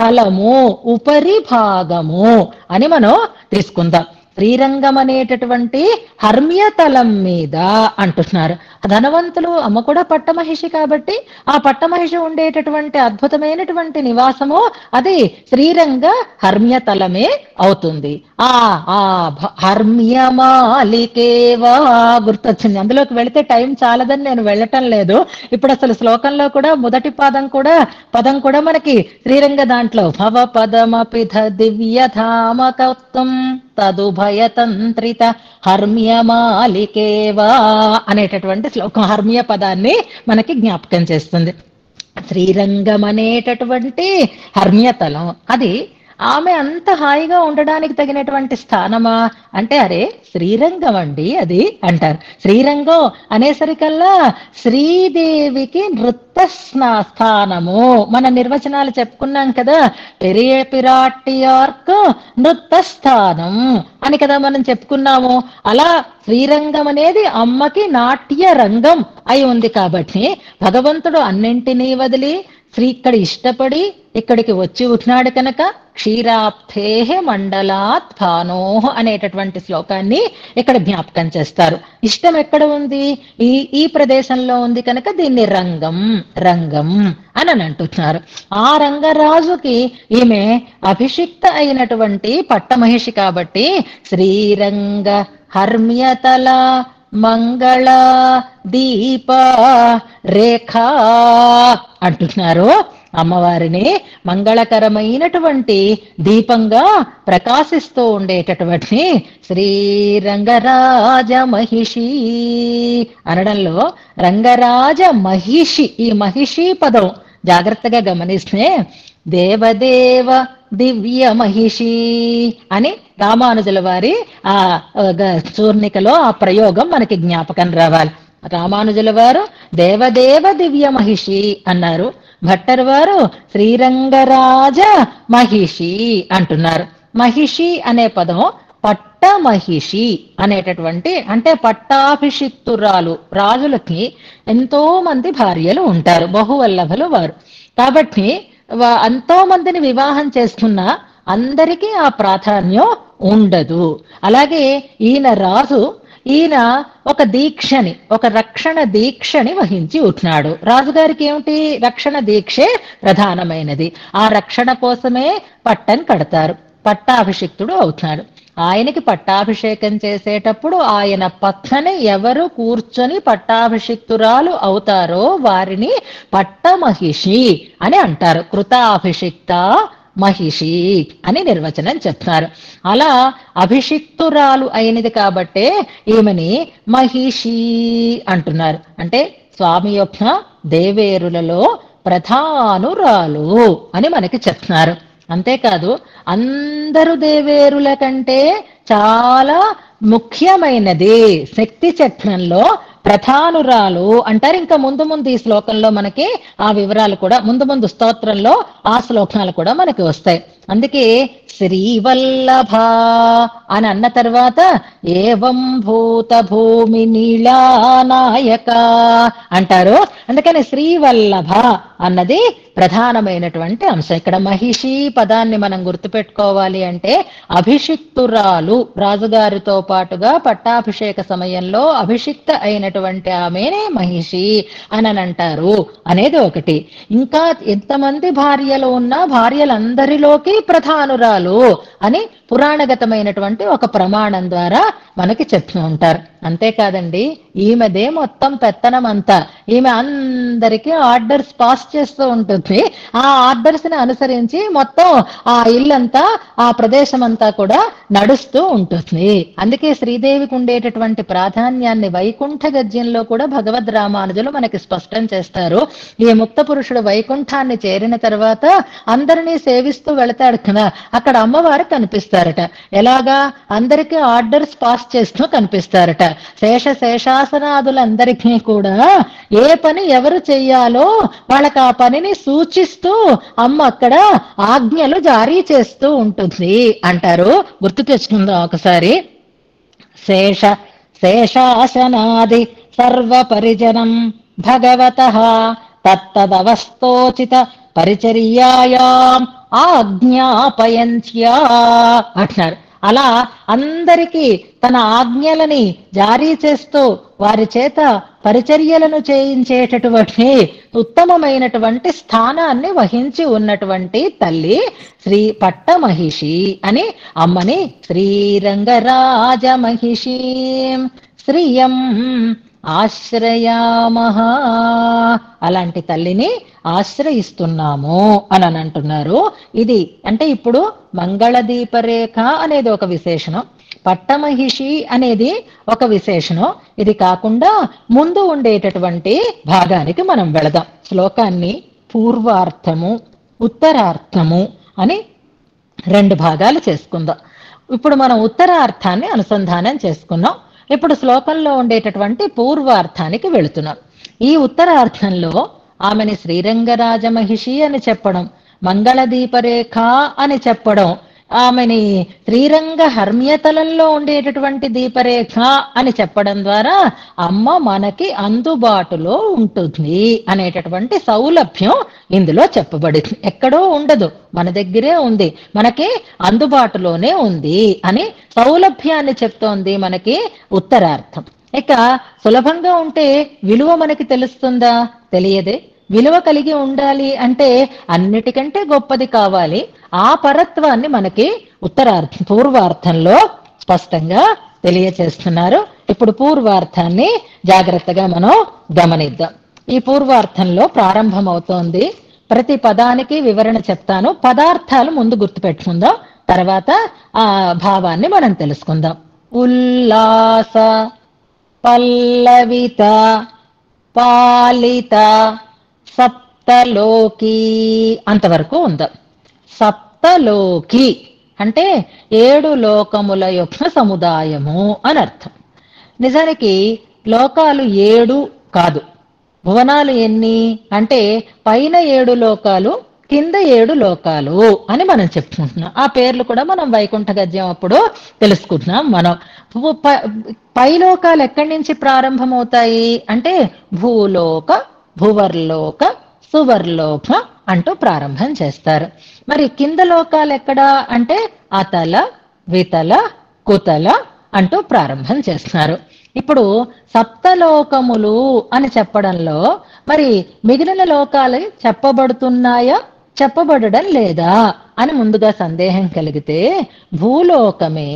తలము, ఉపరి భాగము అని మనం తీసుకుందాం. శ్రీరంగం అనేటటువంటి హర్మ్యతలం మీద అంటున్నారు. ధనవంతులు, అమ్మ కూడా పట్టమహిషి కాబట్టి ఆ పట్టమహిషి ఉండేటటువంటి అద్భుతమైనటువంటి నివాసము అది శ్రీరంగ హర్మ్యతలమే అవుతుంది. ఆ హర్మ్యమాలికేవా గుర్తొచ్చింది. అందులోకి వెళితే టైం చాలదని నేను వెళ్ళటం లేదు. ఇప్పుడు అసలు శ్లోకంలో కూడా మొదటి పదం కూడా మనకి శ్రీరంగ దాంట్లో భవ పదమపిధ దివ్యధామకత్వం తదుభయతంత్రిత హర్మ్యమాలికేవా అనేటటువంటి శ్లోకం హర్మ్య పదాన్ని మనకి జ్ఞాపకం చేస్తుంది. శ్రీరంగం అనేటటువంటి హర్మ్యతలం అది ఆమె అంత హాయిగా ఉండడానికి తగినటువంటి స్థానమా అంటే అరే శ్రీరంగం అండి అది అంటారు. శ్రీరంగం అనేసరికల్లా శ్రీదేవికి నృత్య స్థానము. మన నిర్వచనాలు చెప్పుకున్నాం కదా, పెరియ పిరాటియార్క్ నృత్య స్థానం అని కదా మనం చెప్పుకున్నాము. అలా శ్రీరంగం అనేది అమ్మకి నాట్య రంగం అయి ఉంది. కాబట్టి భగవంతుడు అన్నింటినీ వదిలి ఇక్కడ ఇష్టపడి ఇక్కడికి వచ్చి ఉంటున్నాడు కనుక క్షీరాబ్ధేహ మండలాత్ భానోహ అనేటటువంటి శ్లోకాన్ని ఇక్కడ జ్ఞాపకం చేస్తారు. ఇష్టం ఎక్కడ ఉంది, ఈ ప్రదేశంలో ఉంది కనుక దీన్ని రంగం అని అంటున్నారు. ఆ రంగరాజుకి ఈమె అభిషిక్త అయినటువంటి పట్టమహిషి కాబట్టి శ్రీరంగ హర్మ్యతల మంగళ దీప రేఖా అంటున్నారు. అమ్మవారిని మంగళకరమైనటువంటి దీపంగా ప్రకాశిస్తూ ఉండేటటువంటి శ్రీరంగరాజ మహిషి అనడంలో రంగరాజ మహిషి, ఈ మహిషి పదం జాగ్రత్తగా గమనిస్తే దేవదేవ దివ్య మహిషి అని రామానుజుల వారి ఆ చూర్ణికలో ఆ ప్రయోగం మనకి జ్ఞాపకం రావాలి. రామానుజుల వారు దేవదేవ దివ్య మహిషి అన్నారు. భట్టర్ వారు శ్రీరంగరాజ మహిషి అంటున్నారు. మహిషి అనే పదం పట్టమహిషి అనేటటువంటి, అంటే పట్టాభిషిక్తురాలు. రాజులకి ఎంతో మంది భార్యలు ఉంటారు, బహువల్లభులు వారు. కాబట్టి ఎంతో మందిని వివాహం చేసుకున్న అందరికీ ఆ ప్రాధాన్యం ఉండదు. అలాగే ఈయన రాజు, ఈయన ఒక దీక్షని, ఒక రక్షణ దీక్షని వహించి ఉంటున్నాడు. రాజుగారికి ఏమిటి? రక్షణ దీక్షే ప్రధానమైనది. ఆ రక్షణ కోసమే పట్టం కడతారు, పట్టాభిషిక్తుడు అవుతున్నాడు. ఆయనకి పట్టాభిషేకం చేసేటప్పుడు ఆయన పక్కనే ఎవరు కూర్చొని పట్టాభిషిక్తురాలు అవుతారో వారిని పట్టమహిషి అని అంటారు. కృతాభిషిక్త మహిషి అని నిర్వచనం చెప్తున్నారు. అలా అభిషిక్తురాలు అయినది కాబట్టే ఈమెని మహిషి అంటున్నారు. అంటే స్వామి యొక్క దేవేరులలో ప్రధానురాలు అని మనకి చెప్తున్నారు. అంతేకాదు, అందరు దేవేరుల కంటే చాలా ముఖ్యమైనది శక్తి చక్రంలో ప్రధానురాలు అంటారు. ఇంకా ముందు ముందు ఈ శ్లోకంలో మనకి ఆ వివరాలు కూడా, ముందు స్తోత్రంలో ఆ శ్లోకాలు కూడా మనకి వస్తాయి. అందుకే శ్రీవల్లభ అని అన్న తర్వాత ఏవం భూత భూమి నీళానాయక అంటారు. అందుకని శ్రీవల్లభ అన్నది ప్రధానమైనటువంటి అంశం. ఇక్కడ మహిషి పదాన్ని మనం గుర్తుపెట్టుకోవాలి అంటే అభిషిక్తురాలు, రాజుగారితో పాటుగా పట్టాభిషేక సమయంలో అభిషిక్త అయినటువంటి ఆమెనే మహిషి అని అంటారు అనేది ఒకటి. ఇంకా ఎంతమంది భార్యలు ఉన్నా భార్యలందరిలోకి ప్రధానురాలు అని పురాణగతమైనటువంటి ఒక ప్రమాణం ద్వారా మనకి చెప్తూ ఉంటారు. అంతేకాదండి, ఈమెదే మొత్తం పెత్తనం అంతా. ఈమె అందరికీ ఆర్డర్స్ పాస్ చేస్తూ ఉంటుంది. ఆ ఆర్డర్స్ ని అనుసరించి మొత్తం ఆ ఇల్లంతా, ఆ ప్రదేశం అంతా కూడా నడుస్తూ ఉంటుంది. అందుకే శ్రీదేవికి ఉండేటటువంటి ప్రాధాన్యాన్ని వైకుంఠ గద్యంలో కూడా భగవద్ రామానుజులు మనకి స్పష్టం చేస్తారు. ఈ ముక్త పురుషుడు వైకుంఠాన్ని చేరిన తర్వాత అందరినీ సేవిస్తూ వెళతాడు కదా, అక్కడ అమ్మవారు కనిపిస్తారట. ఎలాగా? అందరికీ ఆర్డర్స్ పాస్ చేస్తూ కనిపిస్తారట. శేషాసనాదులందరికీ కూడా ఏ పని ఎవరు చెయ్యాలో వాళ్ళకి ఆ పనిని సూచిస్తూ అమ్మ అక్కడ ఆజ్ఞలు జారీ చేస్తూ ఉంటుంది అంటారు. గుర్తు తెచ్చుకుందాం ఒకసారి. శేషాసనాది సర్వ పరిజనం భగవతః తత్తదవస్తోచిత పరిచర్యాయాం ఆజ్ఞాపయంత్యా అంటున్నారు. అలా అందరికీ తన ఆజ్ఞలని జారీ చేస్తూ వారి చేత పరిచర్యలను చేయించేటటువంటి ఉత్తమమైనటువంటి స్థానాన్ని వహించి ఉన్నటువంటి తల్లి శ్రీ పట్టమహిషి అని అమ్మని శ్రీరంగరాజ మహిషి శ్రీయం ఆశ్రయామహ, అలాంటి తల్లిని ఆశ్రయిస్తున్నాము అని అంటున్నారు. ఇది అంటే ఇప్పుడు మంగళదీపరేఖ అనేది ఒక విశేషణం, పట్టమహిషి అనేది ఒక విశేషణం. ఇది కాకుండా ముందు ఉండేటటువంటి భాగానికి మనం వెళదాం. శ్లోకాన్ని పూర్వార్థము, ఉత్తరార్థము అని రెండు భాగాలు చేసుకుందాం. ఇప్పుడు మనం ఉత్తరార్థాన్ని అనుసంధానం చేసుకున్నాం. ఇప్పుడు శ్లోకంలో ఉండేటటువంటి పూర్వార్థానికి వెళుతున్నాం. ఈ ఉత్తరార్థంలో ఆమెని శ్రీరంగరాజ మహిషి అని చెప్పడం, మంగళదీపరేఖ అని చెప్పడం, ఆమెని శ్రీరంగ హర్మ్యతలంలో ఉండేటటువంటి దీపరేఖ అని చెప్పడం ద్వారా అమ్మ మనకి అందుబాటులో ఉంటుంది అనేటటువంటి సౌలభ్యం ఇందులో చెప్పబడింది. ఎక్కడో ఉండదు, మన దగ్గరే ఉంది, మనకి అందుబాటులోనే ఉంది అని సౌలభ్యాన్ని చెప్తోంది మనకి ఉత్తరార్థం. ఇక సులభంగా ఉంటే విలువ మనకి తెలుస్తుందా? తెలియదే. విలువ కలిగి ఉండాలి అంటే అన్నిటికంటే గొప్పది కావాలి. ఆ పరత్వాన్ని మనకి పూర్వార్థంలో స్పష్టంగా తెలియచేస్తున్నారు. ఇప్పుడు పూర్వార్థాన్ని జాగ్రత్తగా మనం గమనిద్దాం. ఈ పూర్వార్థంలో ప్రారంభమవుతోంది. ప్రతి పదానికి వివరణ చెప్తాను. పదార్థాలు ముందు గుర్తుపెట్టుకుందాం, తర్వాత ఆ భావాన్ని మనం తెలుసుకుందాం. ఉల్లాస, పల్లవిత, పాలిత, సప్తలోకి అంతవరకు ఉందాం. సప్తలోకి అంటే 7 లోకముల యొక్క సముదాయము అని అర్థం. నిజానికి లోకాలు 7 కాదు, భువనాలు ఎన్ని అంటే పైన 7 లోకాలు, కింద 7 లోకాలు అని మనం చెప్పుకుంటున్నాం. ఆ పేర్లు కూడా మనం వైకుంఠ గద్యం అప్పుడు తెలుసుకుంటున్నాం. మనం పైలోకాలు ఎక్కడి నుంచి ప్రారంభమవుతాయి అంటే భూలోక, భువర్లోక, సువర్లోక అంటూ ప్రారంభం చేస్తారు. మరి కింద లోకాలు ఎక్కడా అంటే అతల, వితల కుతల అంటూ ప్రారంభం చేస్తున్నారు. ఇప్పుడు సప్తలోకములు అని చెప్పడంలో మరి మిగిలిన లోకాలు చెప్పబడుతున్నాయా, చెప్పబడడం లేదా అని ముందుగా సందేహం కలిగితే, భూలోకమే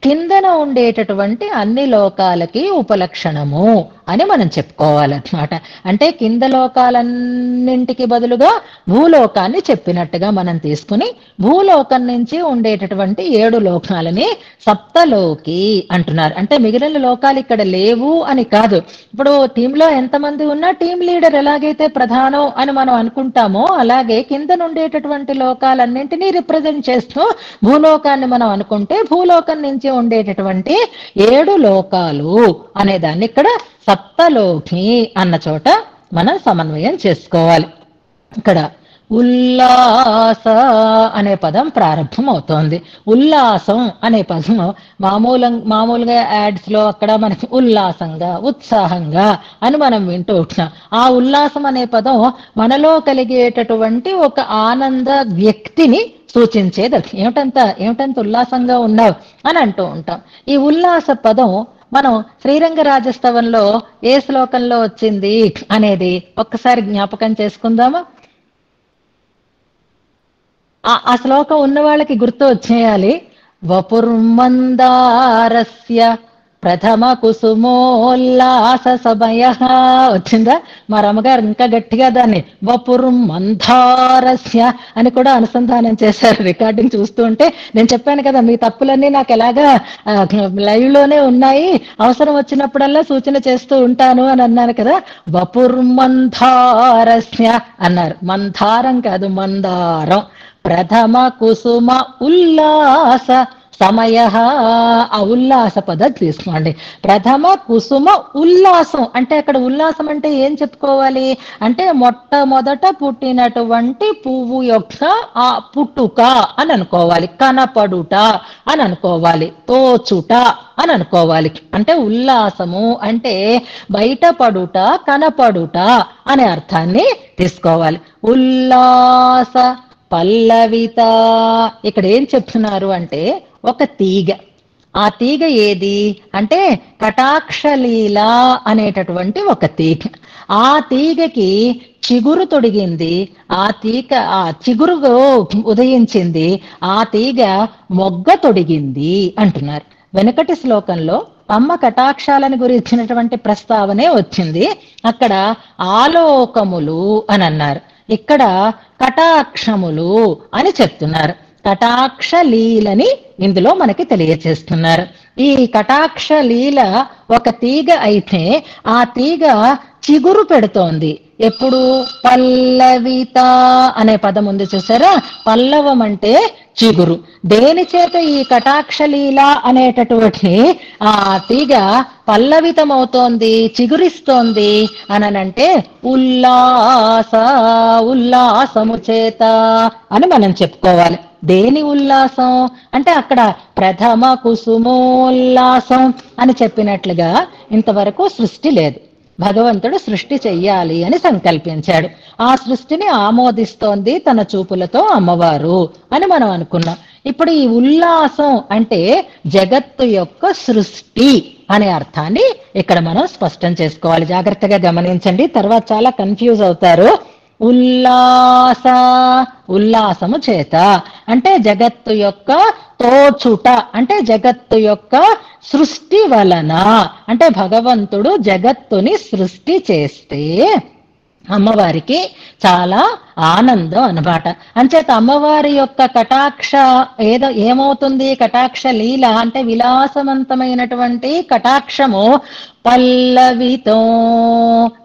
కిందన ఉండేటటువంటి అన్ని లోకాలకి ఉపలక్షణము అని మనం చెప్పుకోవాలన్నమాట. అంటే కింద లోకాలన్నింటికి బదులుగా భూలోకాన్ని చెప్పినట్టుగా మనం తీసుకుని, భూలోకం నుంచి ఉండేటటువంటి 7 లోకాలని సప్తలోకి అంటున్నారు. అంటే మిగిలిన లోకాలు ఇక్కడ లేవు అని కాదు. ఇప్పుడు టీంలో ఎంతమంది ఉన్నా టీం లీడర్ ఎలాగైతే ప్రధానం అని మనం అనుకుంటామో, అలాగే కింద ఉండేటటువంటి లోకాలన్నింటినీ రిప్రజెంట్ చేస్తూ భూలోకాన్ని మనం అనుకుంటే, భూలోకం నుంచి ఉండేటటువంటి 7 లోకాలు అనే దాన్ని ఇక్కడ సప్తలోకి అన్న చోట మనం సమన్వయం చేసుకోవాలి. ఇక్కడ ఉల్లాస అనే పదం ప్రారంభం అవుతోంది. ఉల్లాసం అనే పదం మామూలుగా యాడ్స్ లో అక్కడ మనకి ఉల్లాసంగా, ఉత్సాహంగా అని మనం వింటూ ఉంటున్నాం. ఆ ఉల్లాసం అనే పదం మనలో కలిగేటటువంటి ఒక ఆనంద వ్యక్తిని సూచించేది. ఏమిటంత ఉల్లాసంగా ఉన్నావు అని అంటూ ఉంటాం. ఈ ఉల్లాస పదం మనం శ్రీరంగ రాజస్తవంలో ఏ శ్లోకంలో వచ్చింది అనేది ఒక్కసారి జ్ఞాపకం చేసుకుందామా? ఆ శ్లోకం ఉన్న వాళ్ళకి గుర్తు వచ్చేయాలి. వపుర్మందారస్య ప్రథమ కుసుమోల్లాస సమయ వచ్చిందా? మా రమ్మగారు ఇంకా గట్టిగా దాన్ని వపుర్మందారస్య అని కూడా అనుసంధానం చేశారు. రికార్డింగ్ చూస్తూ ఉంటే నేను చెప్పాను కదా, మీ తప్పులన్నీ నాకు ఎలాగా లైవ్ లోనే ఉన్నాయి, అవసరం వచ్చినప్పుడల్లా సూచన చేస్తూ ఉంటాను అని అన్నాను కదా. వపుర్మందారస్య అన్నారు. మందారం కాదు, మందారం. ప్రథమ కుసుమ ఉల్లాస సమయ, ఆ ఉల్లాస పద్ధతి తీసుకోండి. ప్రథమ కుసుమ ఉల్లాసం అంటే అక్కడ ఉల్లాసం అంటే ఏం చెప్పుకోవాలి అంటే, మొట్టమొదట పుట్టినటువంటి పువ్వు యొక్క ఆ పుట్టుక అని అనుకోవాలి, కనపడుట అని అనుకోవాలి, తోచుట అని అనుకోవాలి. అంటే ఉల్లాసము అంటే బయటపడుట, కనపడుట అనే అర్థాన్ని తీసుకోవాలి. ఉల్లాస పల్లవిత, ఇక్కడ ఏం చెప్తున్నారు అంటే ఒక తీగ. ఆ తీగ ఏది అంటే కటాక్షలీల అనేటటువంటి ఒక తీగ. ఆ తీగకి చిగురు తొడిగింది, ఆ చిగురు ఉదయించింది, ఆ తీగ మొగ్గ తొడిగింది అంటున్నారు. వెనకటి శ్లోకంలో అమ్మ కటాక్షాలను గురించినటువంటి ప్రస్తావనే వచ్చింది. అక్కడ ఆలోకములు అని అన్నారు, ఇక్కడ కటాక్షములు అని చెప్తున్నారు. కటాక్ష లీలని ఇందులో మనకి తెలియచేస్తున్నారు. ఈ కటాక్ష లీల ఒక తీగ అయితే ఆ తీగ చిగురు పెడుతోంది. ఎప్పుడు? పల్లవిత అనే పదం ఉంది చూసారా? పల్లవం అంటే చిగురు. దేని చేత ఈ కటాక్షలీల అనేటటువంటి ఆ తీగ పల్లవితమవుతోంది, చిగురిస్తోంది అనంటే ఉల్లాసము చేత అని మనం చెప్పుకోవాలి. దేని ఉల్లాసం అంటే అక్కడ ప్రథమ కుసుమోల్లాసం అని చెప్పినట్లుగా ఇంతవరకు సృష్టి లేదు. భగవంతుడు సృష్టి చెయ్యాలి అని సంకల్పించాడు. ఆ సృష్టిని ఆమోదిస్తోంది తన చూపులతో అమ్మవారు అని మనం అనుకున్నాం. ఇప్పుడు ఈ ఉల్లాసం అంటే జగత్తు యొక్క సృష్టి అనే అర్థాన్ని ఇక్కడ మనం స్పష్టం చేసుకోవాలి. జాగ్రత్తగా గమనించండి, తర్వాత చాలా కన్ఫ్యూజ్ అవుతారు. ఉల్లాసము చేత అంటే జగత్తు యొక్క తోచుట, అంటే జగత్తు యొక్క సృష్టి వలన, అంటే భగవంతుడు జగత్తుని సృష్టి చేస్తే అమ్మవారికి చాలా ఆనందం అన్నమాట. అంచేత అమ్మవారి యొక్క కటాక్ష ఏమవుతుంది? కటాక్ష లీల అంటే విలాసవంతమైనటువంటి కటాక్షము పల్లవితో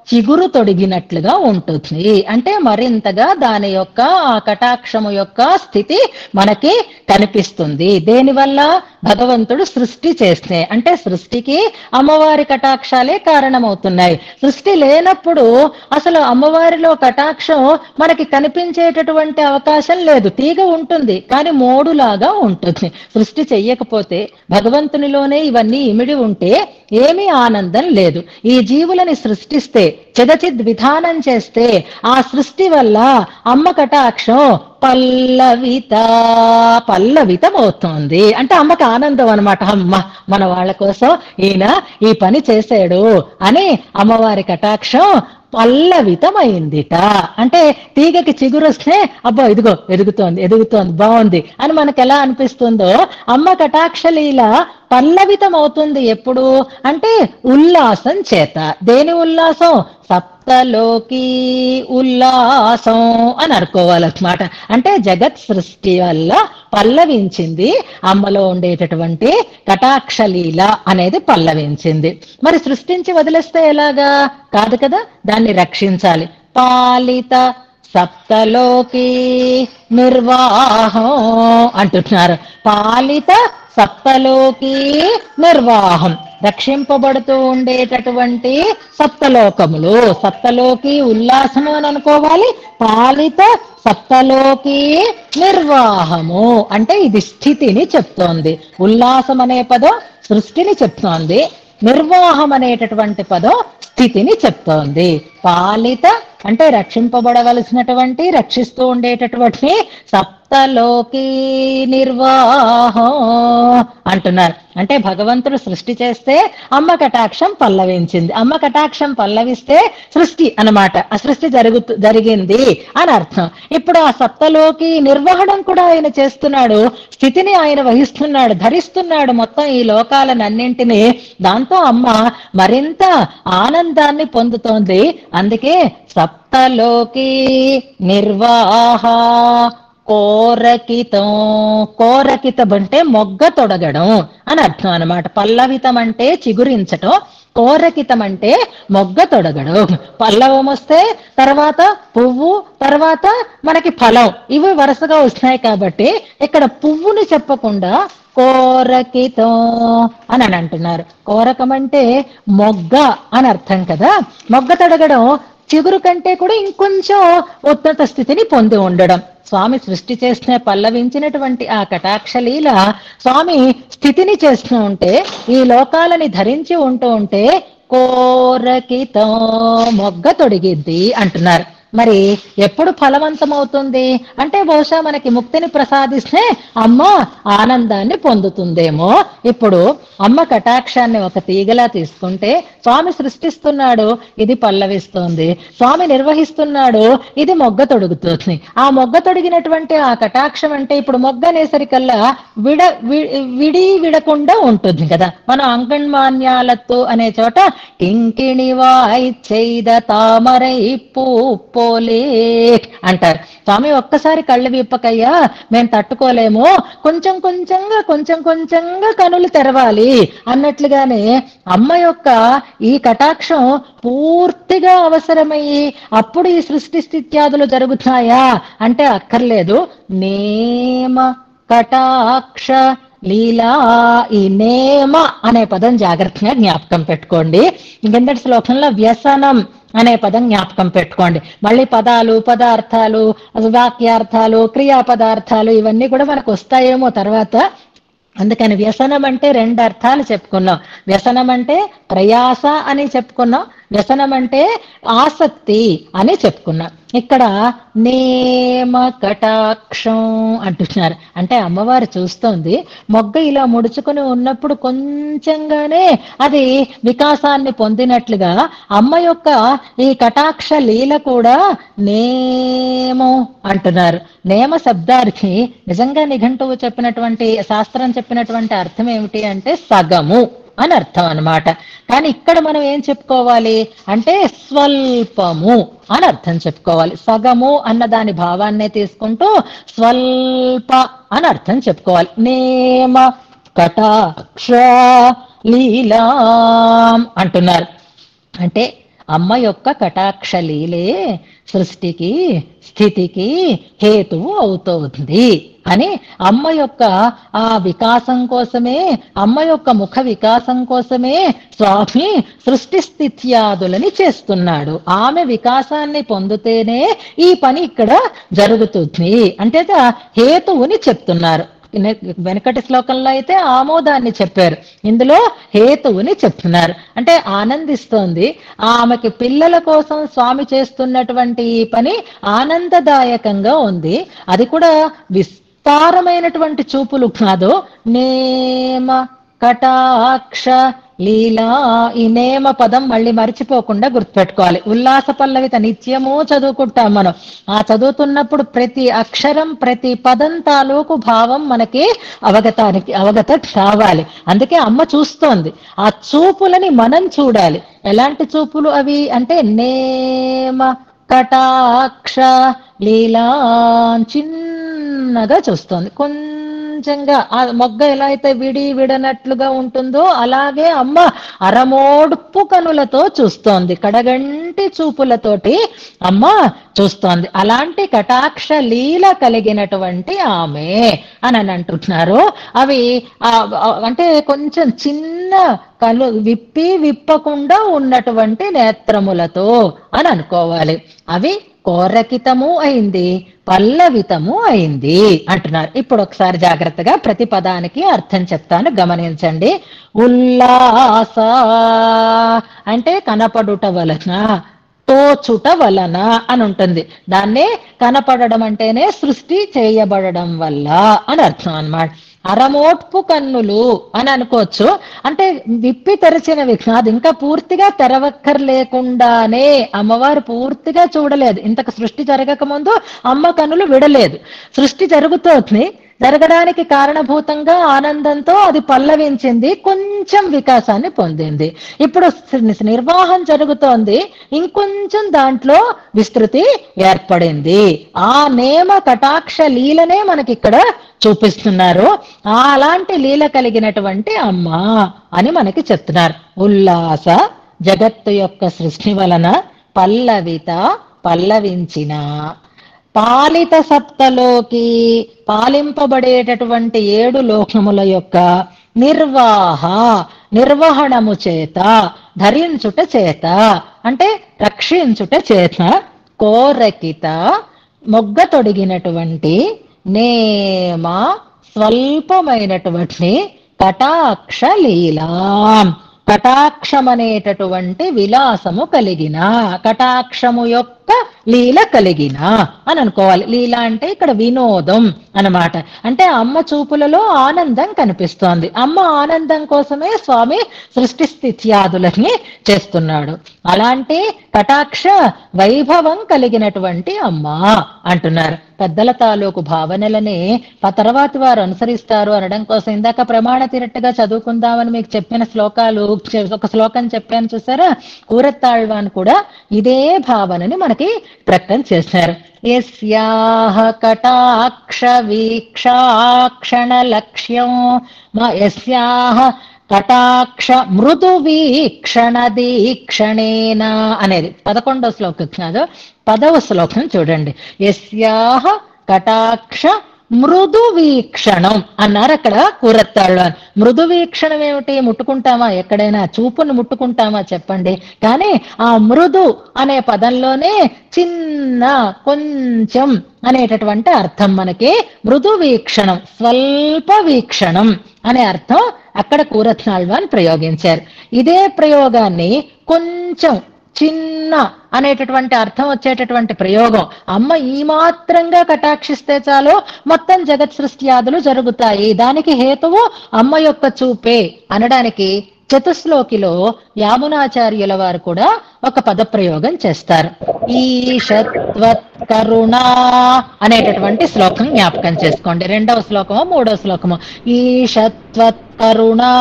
చిగురు తొడిగినట్లుగా ఉంటుంది. అంటే మరింతగా దాని యొక్క ఆ కటాక్షము యొక్క స్థితి మనకి కనిపిస్తుంది. దేనివల్ల? భగవంతుడు సృష్టి చేస్తే, అంటే సృష్టికి అమ్మవారి కటాక్షాలే కారణమవుతున్నాయి. సృష్టి లేనప్పుడు అసలు అమ్మవారిలో కటాక్షం మనకి కనిపించేటటువంటి అవకాశం లేదు. తీగ ఉంటుంది కానీ మోడులాగా ఉంటుంది. సృష్టి చెయ్యకపోతే, భగవంతునిలోనే ఇవన్నీ ఇమిడి ఉంటే ఏమీ ఆనందం లేదు. ఈ జీవులని సృష్టిస్తే, చిదచిద్ విధానం చేస్తే, ఆ సృష్టి వల్ల అమ్మ కటాక్షం పల్లవిత, పల్లవితమవుతోంది. అంటే అమ్మకి ఆనందం అనమాట. అమ్మ మన వాళ్ళ కోసం ఈయన ఈ పని చేశాడు అని అమ్మవారి కటాక్షం పల్లవితమైందిట. అంటే తీగకి చిగురొస్తే అబ్బా ఇదిగో ఎదుగుతోంది ఎదుగుతోంది బాగుంది అని మనకు ఎలా అనిపిస్తుందో అమ్మ కటాక్షలీల పల్లవితం అవుతుంది. ఎప్పుడు అంటే ఉల్లాసం చేత. దేని ఉల్లాసం? సప్తలోకి ఉల్లాసం అని అనుకోవాలన్నమాట. అంటే జగత్ సృష్టి వల్ల పల్లవించింది, అమ్మలో ఉండేటటువంటి కటాక్షలీల అనేది పల్లవించింది. మరి సృష్టించి వదిలేస్తే ఎలాగా? కాదు కదా, దాన్ని రక్షించాలి. పాలిత సప్తలోకి నిర్వాహం అంటున్నారు. పాలిత సప్తలోకి నిర్వాహం, రక్షింపబడుతూ ఉండేటటువంటి సప్తలోకములు. సప్తలోకి ఉల్లాసము అని అనుకోవాలి. పాలిత సప్తలోకి నిర్వాహము అంటే ఇది స్థితిని చెప్తోంది. ఉల్లాసం అనే పదం సృష్టిని చెప్తోంది. నిర్వాహం అనేటటువంటి పదం స్థితిని చెప్తోంది. పాలిత అంటే రక్షింపబడవలసినటువంటి, రక్షిస్తూ ఉండేటటువంటి సప్తలోకి నిర్వాహం అంటున్నారు. అంటే భగవంతుడు సృష్టి చేస్తే అమ్మ కటాక్షం పల్లవించింది. అమ్మ కటాక్షం పల్లవిస్తే సృష్టి అన్నమాట. ఆ సృష్టి జరిగింది అని అర్థం. ఇప్పుడు ఆ సప్తలోకి నిర్వహణం కూడా ఆయన చేస్తున్నాడు. స్థితిని ఆయన వహిస్తున్నాడు, ధరిస్తున్నాడు మొత్తం ఈ లోకాలనన్నింటినీ. దాంతో అమ్మ మరింత ఆనందాన్ని పొందుతోంది. అందుకే సప్తలోకి నిర్వాహ కోరకితం. కోరకితం అంటే మొగ్గ తొడగడం అని అర్థం అనమాట. పల్లవితం అంటే చిగురించటం, కోరకితం అంటే మొగ్గ తొడగడం. పల్లవం వస్తే తర్వాత పువ్వు, తర్వాత మనకి ఫలం, ఇవి వరుసగా వస్తున్నాయి. కాబట్టి ఇక్కడ పువ్వుని చెప్పకుండా కోరకితం అని అంటున్నారు. కోరకం అంటే మొగ్గ అని అర్థం కదా. మొగ్గ తొడగడం చిగురు కంటే కూడా ఇంకొంచెం ఉన్నత స్థితిని పొంది ఉండడం. స్వామి సృష్టి చేసిన పల్లవించినటువంటి ఆ కటాక్షలీల స్వామి స్థితిని చేస్తూ ఉంటే, ఈ లోకాలని ధరించి ఉంటూ ఉంటే కోరకితం మొగ్గ తొడిగిద్ది అంటున్నారు. మరి ఎప్పుడు ఫలవంతమవుతుంది అంటే బహుశా మనకి ముక్తిని ప్రసాదిస్తే అమ్మ ఆనందాన్ని పొందుతుందేమో. ఇప్పుడు అమ్మ కటాక్షాన్ని ఒక తీగలా తీసుకుంటే స్వామి సృష్టిస్తున్నాడు, ఇది పల్లవిస్తోంది. స్వామి నిర్వహిస్తున్నాడు, ఇది మొగ్గ తొడుగుతుంది. ఆ మొగ్గ తొడిగినటువంటి ఆ కటాక్షం అంటే ఇప్పుడు మొగ్గ అనేసరికల్లా విడకుండా ఉంటుంది కదా. మనం అంగన్మాన్యాలతో అనే చోట కింకిణి వాయ్ చేద తామరై పోలే అంటారు. స్వామి ఒక్కసారి కళ్ళు విప్పకయ్యా మేము తట్టుకోలేము, కొంచెం కొంచెంగా కనులు తెరవాలి అన్నట్లుగానే అమ్మ యొక్క ఈ కటాక్షం పూర్తిగా అవసరమయ్యి అప్పుడు ఈ సృష్టి స్థిత్యాదులు జరుగుతాయా అంటే అక్కర్లేదు. నేమ కటాక్ష లీలా, ఈ నేమ అనే పదం జాగ్రత్తగా జ్ఞాపకం పెట్టుకోండి. కిందటి శ్లోకంలో వ్యసనం అనే పదం జ్ఞాపకం పెట్టుకోండి. మళ్ళీ పదాలు, పదార్థాలు, వాక్యార్థాలు, క్రియా పదార్థాలు ఇవన్నీ కూడా మనకు వస్తాయేమో తర్వాత. అందుకని వ్యసనం అంటే రెండు అర్థాలు చెప్పుకున్నాం. వ్యసనం అంటే ప్రయాస అని చెప్పుకున్నాం, వ్యసనం అంటే ఆసక్తి అని చెప్పుకున్నాం. ఇక్కడ నేమ కటాక్షం అంటున్నారు. అంటే అమ్మవారు చూస్తోంది, మొగ్గ ఇలా ముడుచుకుని ఉన్నప్పుడు కొంచెంగానే అది వికాసాన్ని పొందినట్లుగా అమ్మ యొక్క ఈ కటాక్ష లీల కూడా నేమో అంటున్నారు. నేమ శబ్దానికి నిజంగా నిఘంటువు చెప్పినటువంటి, శాస్త్రం చెప్పినటువంటి అర్థం ఏమిటి అంటే సగము అని అర్థం అన్నమాట. కానీ ఇక్కడ మనం ఏం చెప్పుకోవాలి అంటే స్వల్పము అని అర్థం చెప్పుకోవాలి. సగము అన్న దాని భావాన్నే తీసుకుంటూ స్వల్ప అని అర్థం చెప్పుకోవాలి. నేమ కటాక్ష లీలాం అంటున్నారు. అంటే అమ్మ యొక్క కటాక్ష లీలే సృష్టికి స్థితికి హేతువు అవుతోంది అని, అమ్మ యొక్క ఆ వికాసం కోసమే, అమ్మ యొక్క ముఖ వికాసం కోసమే స్వామి సృష్టి స్థిత్యాదులని చేస్తున్నాడు. ఆమె వికాసాన్ని పొందితేనే ఈ పని ఇక్కడ జరుగుతుంది అంటే హేతువుని చెప్తున్నారు. వెనకటి శ్లోకంలో అయితే ఆమోదాన్ని చెప్పారు, ఇందులో హేతువుని చెప్తున్నారు. అంటే ఆనందిస్తోంది, ఆమెకి పిల్లల కోసం స్వామి చేస్తున్నటువంటి ఈ పని ఆనందదాయకంగా ఉంది. అది కూడా విస్తారమైనటువంటి చూపులు కాదు, నేమ కటాక్ష లీలా. ఈ నేమ పదం మళ్ళీ మర్చిపోకుండా గుర్తుపెట్టుకోవాలి. ఉల్లాస పల్లవిత నిత్యము చదువుకుంటాం మనం. ఆ చదువుతున్నప్పుడు ప్రతి అక్షరం ప్రతి పదం తాలూకు భావం మనకి అవగత కావాలి. అందుకే అమ్మ చూస్తోంది, ఆ చూపులని మనం చూడాలి. ఎలాంటి చూపులు అవి అంటే నేమ కటాక్ష లీలా, చిన్నగా చూస్తోంది. కొంచెంగా ఆ మొగ్గ ఎలా అయితే విడనట్లుగా ఉంటుందో అలాగే అమ్మ అరమోడ్పు కనులతో చూస్తోంది, కడగంటి చూపులతోటి అమ్మ చూస్తోంది. అలాంటి కటాక్ష లీల కలిగినటువంటి ఆమె అని అంటున్నారు. అవి అంటే కొంచెం చిన్న కళ్ళు విప్పకుండా ఉన్నటువంటి నేత్రములతో అని అనుకోవాలి. అవి కోరకితము అయింది, పల్లవితము అయింది అంటున్నారు. ఇప్పుడు ఒకసారి జాగ్రత్తగా ప్రతి పదానికి అర్థం చెప్తాను, గమనించండి. ఉల్లాస అంటే కనపడుట వలన, తోచుట వలన అని ఉంటుంది. దాన్నే కనపడడం అంటేనే సృష్టి చేయబడడం వల్ల అని అర్థం అన్నమాట. అరమోట్పు కన్నులు అని అనుకోవచ్చు, అంటే విప్పి తెరచినవి కాదు, ఇంకా పూర్తిగా తెరవక్కర్లేకుండానే అమ్మవారు పూర్తిగా చూడలేదు. ఇంతకు సృష్టి జరగక ముందు అమ్మ కన్నులు విడలేదు, సృష్టి జరుగుతోంది, జరగడానికి కారణభూతంగా ఆనందంతో అది పల్లవించింది, కొంచెం వికాసాన్ని పొందింది. ఇప్పుడు నిర్వాహం జరుగుతోంది, ఇంకొంచెం దాంట్లో విస్తృతి ఏర్పడింది. ఆ నేమ కటాక్ష లీలనే మనకి ఇక్కడ చూపిస్తున్నారు. అలాంటి లీల కలిగినటువంటి అమ్మ అని మనకి చెప్తున్నారు. ఉల్లాస జగత్తు యొక్క సృష్టి వలన, పల్లవిత పల్లవించిన, పాలిత సప్తలోకి పాలింపబడేటటువంటి 7 లోకముల యొక్క నిర్వహణము చేత, ధరించుట చేత అంటే రక్షించుట చేత, కోరకిత మొగ్గ తొడిగినటువంటి, నేమ స్వల్పమైనటువంటి, కటాక్ష లీలా కటాక్షమనేటటువంటి విలాసము కలిగిన, కటాక్షము యొక్క లీల కలిగిన అని అనుకోవాలి. లీల అంటే ఇక్కడ వినోదం అన్నమాట. అంటే అమ్మ చూపులలో ఆనందం కనిపిస్తోంది. అమ్మ ఆనందం కోసమే స్వామి సృష్టి స్థిత్యాదులని చేస్తున్నాడు. అలాంటి కటాక్ష వైభవం కలిగినటువంటి అమ్మ అంటున్నారు. పెద్దల తాలూకు భావనలని తర్వాతి వారు అనుసరిస్తారు అనడం కోసం ఇందాక ప్రమాణ తీరట్టుగా చదువుకుందామని మీకు చెప్పిన శ్లోకాలు, ఒక శ్లోకం చెప్పాను చూసారా, కూరత్తాళ్వాన్ కూడా ఇదే భావనని మనకి ప్రకటన చేశారు. యస్యాహ కటాక్ష వీక్షాక్షణ లక్ష్యం, యస్యాహ కటాక్ష మృదు వీక్షణ దీక్షణేన అనేది 11వ శ్లోకం కాదు, 10వ శ్లోకం చూడండి. యస్యాహ కటాక్ష మృదు వీక్షణం అన్నారు అక్కడ కూరత్తాళ్వాన్. మృదు వీక్షణం ఏమిటి? ముట్టుకుంటామా? ఎక్కడైనా చూపును ముట్టుకుంటామా చెప్పండి? కానీ ఆ మృదు అనే పదంలోనే చిన్న, కొంచెం అనేటటువంటి అర్థం మనకి మృదు వీక్షణం, స్వల్ప వీక్షణం అనే అర్థం అక్కడ కూరత్తాళ్వాన్ ప్రయోగించారు. ఇదే ప్రయోగాన్ని కొంచెం, చిన్న అనేటటువంటి అర్థం వచ్చేటటువంటి ప్రయోగం అమ్మ ఈ మాత్రంగా కటాక్షిస్తే చాలు మొత్తం జగత్ సృష్ట్యాదులు జరుగుతాయి, దానికి హేతువు అమ్మ యొక్క చూపే అనడానికి చతుశ్లోకిలో యామునాచార్యుల వారు కూడా ఒక పదప్రయోగం చేస్తారు. ఈషత్వత్కరుణా అనేటటువంటి శ్లోకం జ్ఞాపకం చేసుకోండి. 2వ శ్లోకము 3వ శ్లోకము. ఈషత్వత్కరుణా,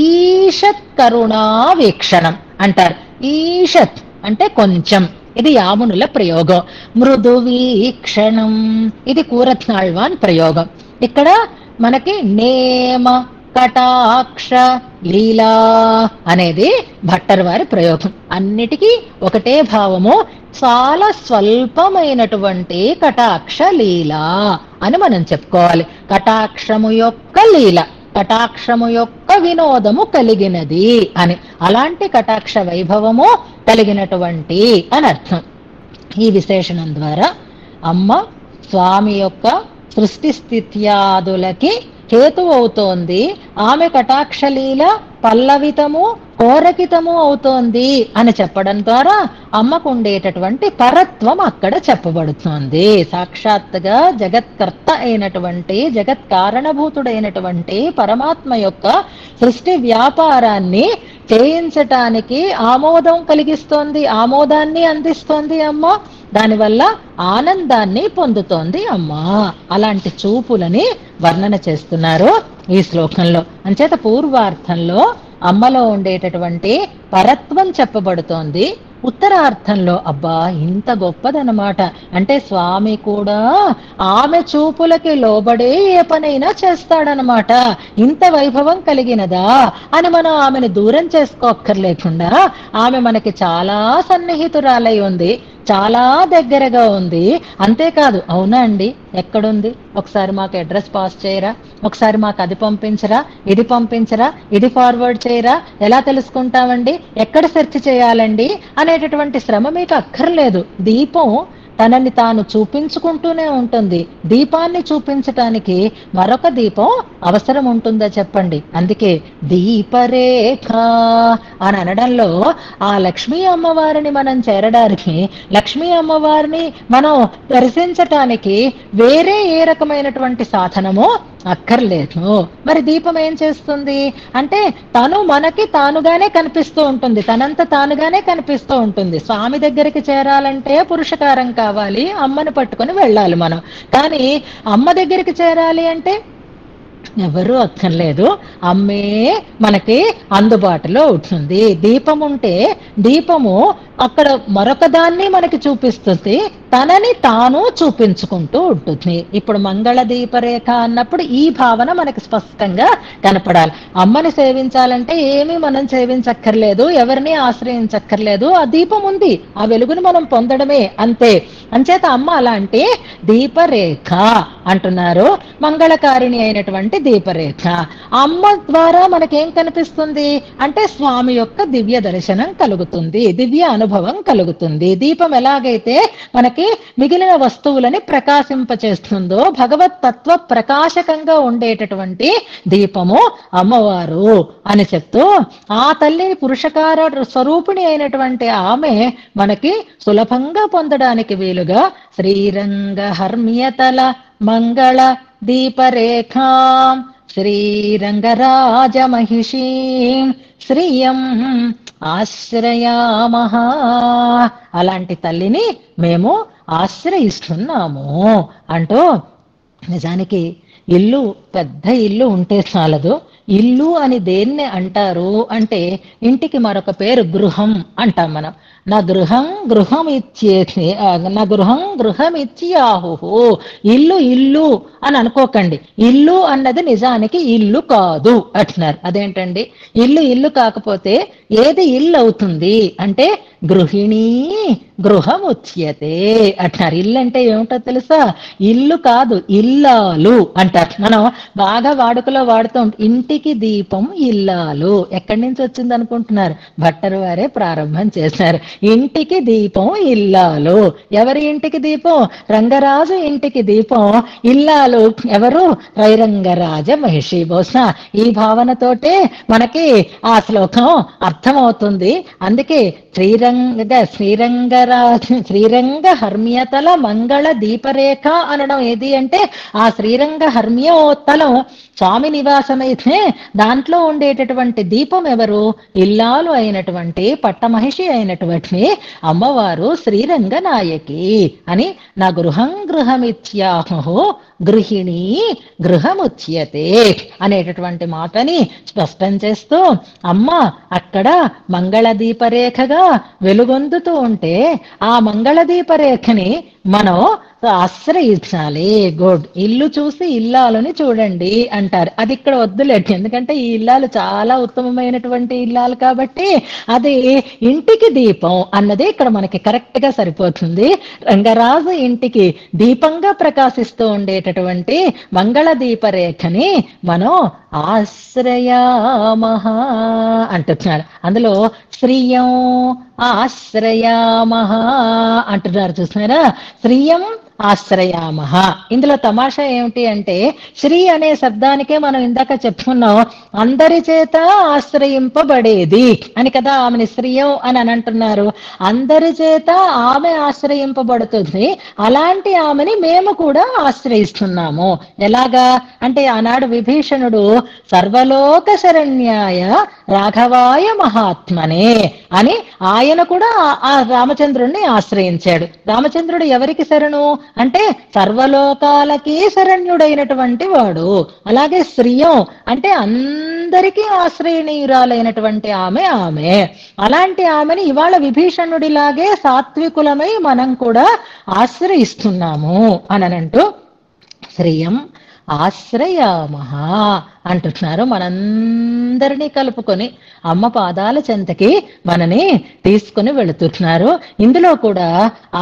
ఈషత్ కరుణా వీక్షణం అంటారు. ఈషత్ అంటే కొంచెం, ఇది యామునుల ప్రయోగం. మృదు వీక్షణం ఇది కూరత్తాళ్వాన్ ప్రయోగం. ఇక్కడ మనకి నేమ కటాక్ష లీలా అనేది భట్టర్ వారి ప్రయోగం. అన్నిటికీ ఒకటే భావము, చాలా స్వల్పమైనటువంటి కటాక్ష లీలా అని మనం చెప్పుకోవాలి. కటాక్షము యొక్క లీల, కటాక్షము యొక్క వినోదము కలిగినది అని, అలాంటి కటాక్ష వైభవము కలిగినటువంటి అని అర్థం. ఈ విశేషణం ద్వారా అమ్మ స్వామి యొక్క సృష్టి స్థిత్యాదులకి హేతు అవుతోంది. ఆమె కటాక్షలీల పల్లవితము కోరకితము అవుతోంది అని చెప్పడం ద్వారా అమ్మకు ఉండేటటువంటి పరత్వం అక్కడ చెప్పబడుతోంది. సాక్షాత్తుగా జగత్కర్త అయినటువంటి జగత్ కారణభూతుడైనటువంటి పరమాత్మ యొక్క సృష్టి వ్యాపారాన్ని చేయించటానికి ఆమోదం కలిగిస్తోంది, ఆమోదాన్ని అందిస్తోంది అమ్మ. దానివల్ల ఆనందాన్ని పొందుతోంది అమ్మ. అలాంటి చూపులని వర్ణన చేస్తున్నారు ఈ శ్లోకంలో. అంచేత పూర్వార్థంలో అమ్మలో ఉండేటటువంటి పరత్వం చెప్పబడుతోంది. ఉత్తరార్థంలో అబ్బా ఇంత గొప్పదనమాట అంటే స్వామి కూడా ఆమె చూపులకి లోబడే ఏ పనైనా చేస్తాడనమాట. ఇంత వైభవం కలిగినదా అని మనం ఆమెను దూరం చేసుకోక్కర్లేకుండా ఆమె మనకి చాలా సన్నిహితురాలై ఉంది, చాలా దగ్గరగా ఉంది. అంతేకాదు అవునా అండి, ఎక్కడుంది, ఒకసారి మాకు అడ్రస్ పాస్ చేయరా, ఒకసారి మాకు అది పంపించరా, ఇది పంపించరా, ఇది ఫార్వర్డ్ చేయరా, ఎలా తెలుసుకుంటామండి, ఎక్కడ సెర్చ్ చేయాలండి అనేటటువంటి శ్రమ మీకు అక్కర్లేదు. దీపం తనని తాను చూపించుకుంటూనే ఉంటుంది. దీపాన్ని చూపించటానికి మరొక దీపం అవసరం ఉంటుందా చెప్పండి. అందుకే దీపరేఖ అని అనడంలో ఆ లక్ష్మీ అమ్మవారిని మనం చేరడానికి, లక్ష్మీ అమ్మవారిని మనం దర్శించటానికి వేరే ఏ రకమైనటువంటి సాధనమో అక్కర్లేదు. మరి దీపం ఏం చేస్తుంది అంటే తను మనకి తానుగానే కనిపిస్తూ ఉంటుంది, తనంత తానుగానే కనిపిస్తూ ఉంటుంది. స్వామి దగ్గరికి చేరాలంటే పురుషకారం కావాలి, అమ్మని పట్టుకొని వెళ్ళాలి మనం. కానీ అమ్మ దగ్గరికి చేరాలి అంటే ఎవరు అక్కర్లేదు, అమ్మే మనకి అందుబాటులో ఉంటుంది. దీపం ఉంటే దీపము అక్కడ మరొక దాన్ని మనకి చూపిస్తుంది, తనని తాను చూపించుకుంటూ ఉంటుంది. ఇప్పుడు మంగళ దీపరేఖ అన్నప్పుడు ఈ భావన మనకి స్పష్టంగా కనపడాలి. అమ్మని సేవించాలంటే ఏమీ మనం సేవించక్కర్లేదు, ఎవరిని ఆశ్రయించక్కర్లేదు. ఆ దీపం ఉంది, ఆ వెలుగును మనం పొందడమే అంతే. అంచేత అమ్మ అలాంటి దీపరేఖ అంటున్నారు, మంగళకారిణి అయినటువంటి దీపరేఖ. అమ్మ ద్వారా మనకేం కనిపిస్తుంది అంటే స్వామి యొక్క దివ్య దర్శనం కలుగుతుంది, దివ్య అనుభవం కలుగుతుంది. దీపం ఎలాగైతే మనకి మిగిలిన వస్తువులని ప్రకాశింపచేస్తుందో భగవత్ తత్వ ప్రకాశకంగా ఉండేటటువంటి దీపము అమ్మవారు అని చెప్తూ ఆ తల్లి పురుషకార స్వరూపిణి అయినటువంటి ఆమె మనకి సులభంగా పొందడానికి వీలుగా శ్రీరంగ హర్మ్యతల మంగళ దీపరేఖాం శ్రీరంగరాజ మహిషీం శ్రీయం ఆశ్రయామః. అలాంటి తల్లిని మేము ఆశ్రయిస్తున్నాము అంటూ, నిజానికి ఇల్లు పెద్ద ఇల్లు ఉంటే చాలదు. ఇల్లు అని దేన్ని అంటారు అంటే ఇంటికి మరొక పేరు గృహం అంటాం మనం. నా గృహం గృహం ఇచ్చేసి నా గృహం గృహం ఇచ్చియాహు. ఇల్లు ఇల్లు అని అనుకోకండి, ఇల్లు అన్నది నిజానికి ఇల్లు కాదు అంటున్నారు. అదేంటండి, ఇల్లు ఇల్లు కాకపోతే ఏది ఇల్లు అవుతుంది అంటే గృహిణీ గృహం ఉచ్యతే అంటారు. ఇల్లు అంటే ఏమిటో తెలుసా, ఇల్లు కాదు ఇల్లాలు అంటారు. మనం బాగా వాడుకలో వాడుతూ ఇంటికి దీపం ఇల్లాలు ఎక్కడి నుంచి వచ్చింది అనుకుంటున్నారు, భట్టరు వారే ప్రారంభం చేశారు. ఇంటికి దీపం ఇల్లాలు. ఎవరి ఇంటికి దీపం, రంగరాజు ఇంటికి దీపం. ఇల్లాలు ఎవరు, రైరంగరాజ మహిషి. బహుశా ఈ భావనతోటే మనకి ఆ శ్లోకం అర్థమవుతుంది. అందుకే శ్రీరంగ హర్మ్యతల మంగళ దీపరేఖ అనడం ఏది అంటే ఆ శ్రీరంగ హర్మ్యోత్తలం స్వామి నివాసమైతే దాంట్లో ఉండేటటువంటి దీపం ఎవరు, ఇల్లాలు అయినటువంటి పట్టమహిషి అయినటువంటి అమ్మవారు శ్రీరంగ నాయకి అని. నా గృహం గృహమిత్యాహు గృహిణి గృహముచ్యతే అనేటటువంటి మాటని స్పష్టం చేస్తూ అమ్మ అక్కడ మంగళ దీపరేఖగా వెలుగొందుతూ ఉంటే ఆ మంగళ దీపరేఖని మనం ఆశ్రయించాలి. గుడ్, ఇల్లు చూసి ఇల్లాలని చూడండి అంటారు. అది ఇక్కడ వద్దులేండి, ఎందుకంటే ఈ ఇల్లాలు చాలా ఉత్తమమైనటువంటి ఇల్లాలు కాబట్టి అది ఇంటికి దీపం అన్నది ఇక్కడ మనకి కరెక్ట్ గా సరిపోతుంది. రంగరాజు ఇంటికి దీపంగా ప్రకాశిస్తూ ఉండేటటువంటి మంగళ దీపరేఖని మనం ఆశ్రయామః అంటున్నారు. అందులో శ్రియం ఆశ్రయామః అంటున్నారు, చూస్తున్నారా. శ్రియం ఆశ్రయామహ. ఇందులో తమాషా ఏమిటి అంటే శ్రీ అనే శబ్దానికే మనం ఇందాక చెప్పుకున్నాం అందరి చేత ఆశ్రయింపబడేది అని కదా, ఆమెని శ్రీయం అని అంటున్నారు. అందరి చేత ఆమె ఆశ్రయింపబడుతుంది. అలాంటి ఆమెని మేము కూడా ఆశ్రయిస్తున్నాము. ఎలాగా అంటే ఆనాడు విభీషణుడు సర్వలోక శరణ్యాయ రాఘవాయ మహాత్మనే అని ఆయన కూడా ఆ రామచంద్రుణ్ణి ఆశ్రయించాడు. రామచంద్రుడు ఎవరికి శరణు అంటే సర్వలోకాలకి శరణ్యుడైనటువంటి వాడు. అలాగే శ్రియం అంటే అందరికీ ఆశ్రయనీయురాలైనటువంటి ఆమె. అలాంటి ఆమెని ఇవాళ విభీషణుడిలాగే సాత్వికులమై మనం కూడా ఆశ్రయిస్తున్నాము అనంటూ శ్రియం ఆశ్రయామహ అంటున్నారు. మనందరినీ కలుపుకొని అమ్మ పాదాల చెంతకి మనని తీసుకుని వెళుతున్నారు. ఇందులో కూడా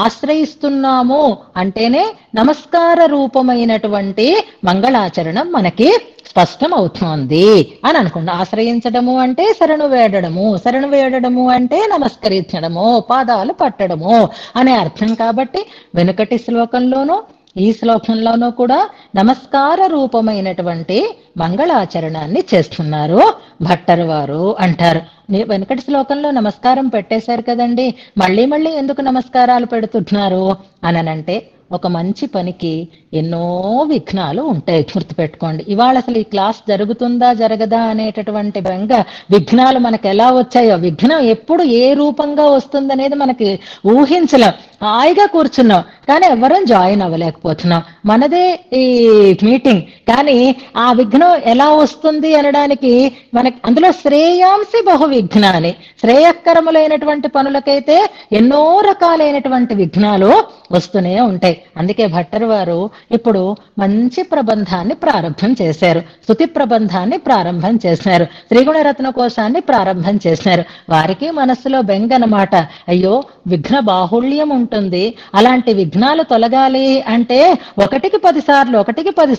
ఆశ్రయిస్తున్నాము అంటేనే నమస్కార రూపమైనటువంటి మంగళాచరణం మనకి స్పష్టం అవుతోంది అని అనుకోండి. ఆశ్రయించడము అంటే శరణు వేడడము అంటే నమస్కరించడము, పాదాలు పట్టడము అనే అర్థం. కాబట్టి వెనుకటి శ్లోకంలోనూ ఈ శ్లోకంలోనూ కూడా నమస్కార రూపమైనటువంటి మంగళాచరణాన్ని చేస్తున్నారు భట్టరు వారు అంటారు. వెనుకటి శ్లోకంలో నమస్కారం పెట్టేశారు కదండి, మళ్ళీ మళ్ళీ ఎందుకు నమస్కారాలు పెడుతున్నారు అనంటే ఒక మంచి పనికి ఎన్నో విఘ్నాలు ఉంటాయి, గుర్తుపెట్టుకోండి. ఇవాళ అసలు ఈ క్లాస్ జరుగుతుందా జరగదా అనేటటువంటి విఘ్నాలు మనకు ఎలా వచ్చాయో, విఘ్నం ఎప్పుడు ఏ రూపంగా వస్తుందనేది మనకి ఊహించలేం. హాయిగా కూర్చున్నాం కానీ ఎవరం జాయిన్ అవ్వలేకపోతున్నాం. మనదే ఈ మీటింగ్ కానీ ఆ విఘ్నం ఎలా వస్తుంది అనడానికి మనకి అందులో శ్రేయాంసి బహు విఘ్నాన్ని, శ్రేయస్కరములైనటువంటి పనులకైతే ఎన్నో రకాలైనటువంటి విఘ్నాలు వస్తూనే ఉంటాయి. అందుకే భట్టరు వారు ఇప్పుడు మంచి ప్రబంధాన్ని ప్రారంభం చేశారు, స్తుతి ప్రబంధాన్ని ప్రారంభం చేశారు, త్రిగుణరత్న కోశాన్ని ప్రారంభం చేశారు. వారికి మనస్సులో బెంగనమాట, అయ్యో విఘ్న బాహుళ్యం ఉంటుంది, అలాంటి విఘ్నాలు తొలగాలి అంటే ఒకటికి 10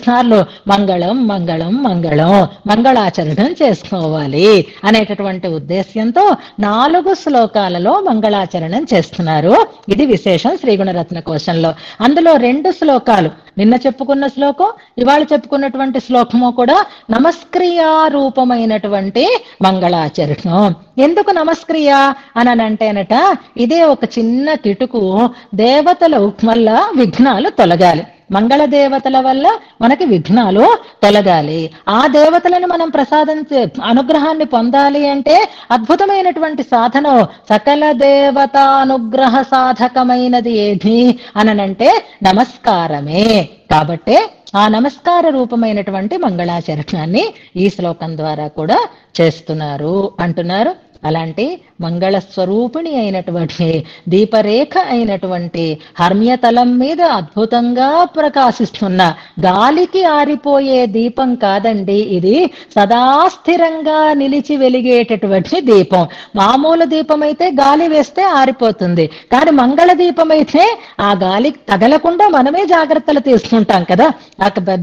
సార్లు మంగళం మంగళం మంగళం మంగళాచరణం చేసుకోవాలి అనేటటువంటి ఉద్దేశ్యంతో 4 శ్లోకాలలో మంగళాచరణం చేస్తున్నారు. ఇది విశేషం శ్రీగుణరత్న కోశంలో. అందులో 2 శ్లోకాలు, నిన్న చెప్పుకున్న శ్లోకం ఇవాళ చెప్పుకున్నటువంటి శ్లోకము కూడా నమస్క్రియా రూపమైనటువంటి మంగళాచరణం. ఎందుకు నమస్క్రియ అనంటేనట, ఇదే ఒక చిన్న కిటుకు. దేవతల వల్ల విఘ్నాలు తొలగాలి, మంగళ దేవతల వల్ల మనకి విఘ్నాలు తొలగాలి. ఆ దేవతలను మనం అనుగ్రహాన్ని పొందాలి అంటే అద్భుతమైనటువంటి సాధనం, సకల దేవతానుగ్రహ సాధకమైనది ఏది అనంటే నమస్కారమే. కాబట్టే ఆ నమస్కార రూపమైనటువంటి మంగళాచరణాన్ని ఈ శ్లోకం ద్వారా కూడా చేస్తున్నారు అంటున్నారు. అలాంటి మంగళ స్వరూపిణి అయినటువంటి దీపరేఖ అయినటువంటి హర్మ్యతలం మీద అద్భుతంగా ప్రకాశిస్తున్న, గాలికి ఆరిపోయే దీపం కాదండి ఇది, సదా స్థిరంగా నిలిచి వెలిగేటటువంటి దీపం. మామూలు దీపం అయితే గాలి వేస్తే ఆరిపోతుంది, కానీ మంగళ దీపం అయితే ఆ గాలి తగలకుండా మనమే జాగ్రత్తలు తీసుకుంటాం కదా.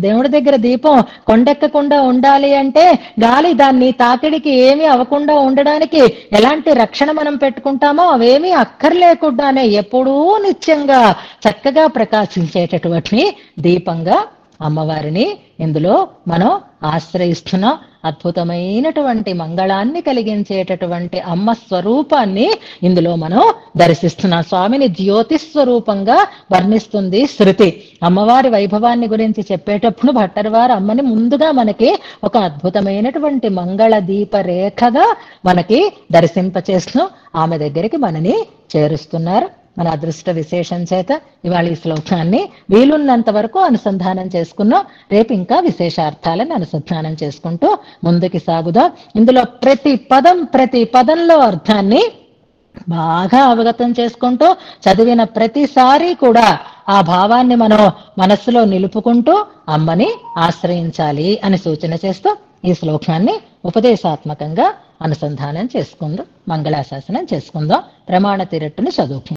దేవుడి దగ్గర దీపం కొండెక్కకుండా ఉండాలి అంటే గాలి దాన్ని తాకిడికి ఏమీ అవ్వకుండా ఉండడానికి ఎలాంటి రక్షణ మనం పెట్టుకుంటామో అవేమీ అక్కర్లేకుండానే ఎప్పుడూ నిత్యంగా చక్కగా ప్రకాశించేటటువంటి దీపంగా అమ్మవారిని ఇందులో మనం ఆశ్రయిస్తున్నాం. అద్భుతమైనటువంటి మంగళాన్ని కలిగించేటటువంటి అమ్మ స్వరూపాన్ని ఇందులో మనం దర్శిస్తున్నాం. స్వామిని జ్యోతి స్వరూపంగా వర్ణిస్తుంది శృతి. అమ్మవారి వైభవాన్ని గురించి చెప్పేటప్పుడు భట్టరు వారు అమ్మని ముందుగా మనకి ఒక అద్భుతమైనటువంటి మంగళ దీప రేఖగా మనకి దర్శింపచేస్తూ ఆమె దగ్గరికి మనని చేరుస్తున్నారు. మన అదృష్ట విశేషం చేత ఇవాళ ఈ శ్లోకాన్ని వీలున్నంత వరకు అనుసంధానం చేసుకున్నాం. రేపు ఇంకా విశేషార్థాలను అనుసంధానం చేసుకుంటూ ముందుకి సాగుదాం. ఇందులో ప్రతి పదంలో అర్థాన్ని బాగా అవగతం చేసుకుంటూ చదివిన ప్రతిసారి కూడా ఆ భావాన్ని మనం మనస్సులో నిలుపుకుంటూ అమ్మని ఆశ్రయించాలి అని సూచన చేస్తూ ఈ శ్లోకాన్ని ఉపదేశాత్మకంగా అనుసంధానం చేసుకుందాం, మంగళాశాసనం చేసుకుందాం, ప్రమాణ తీరట్టుని చదువుకుందాం.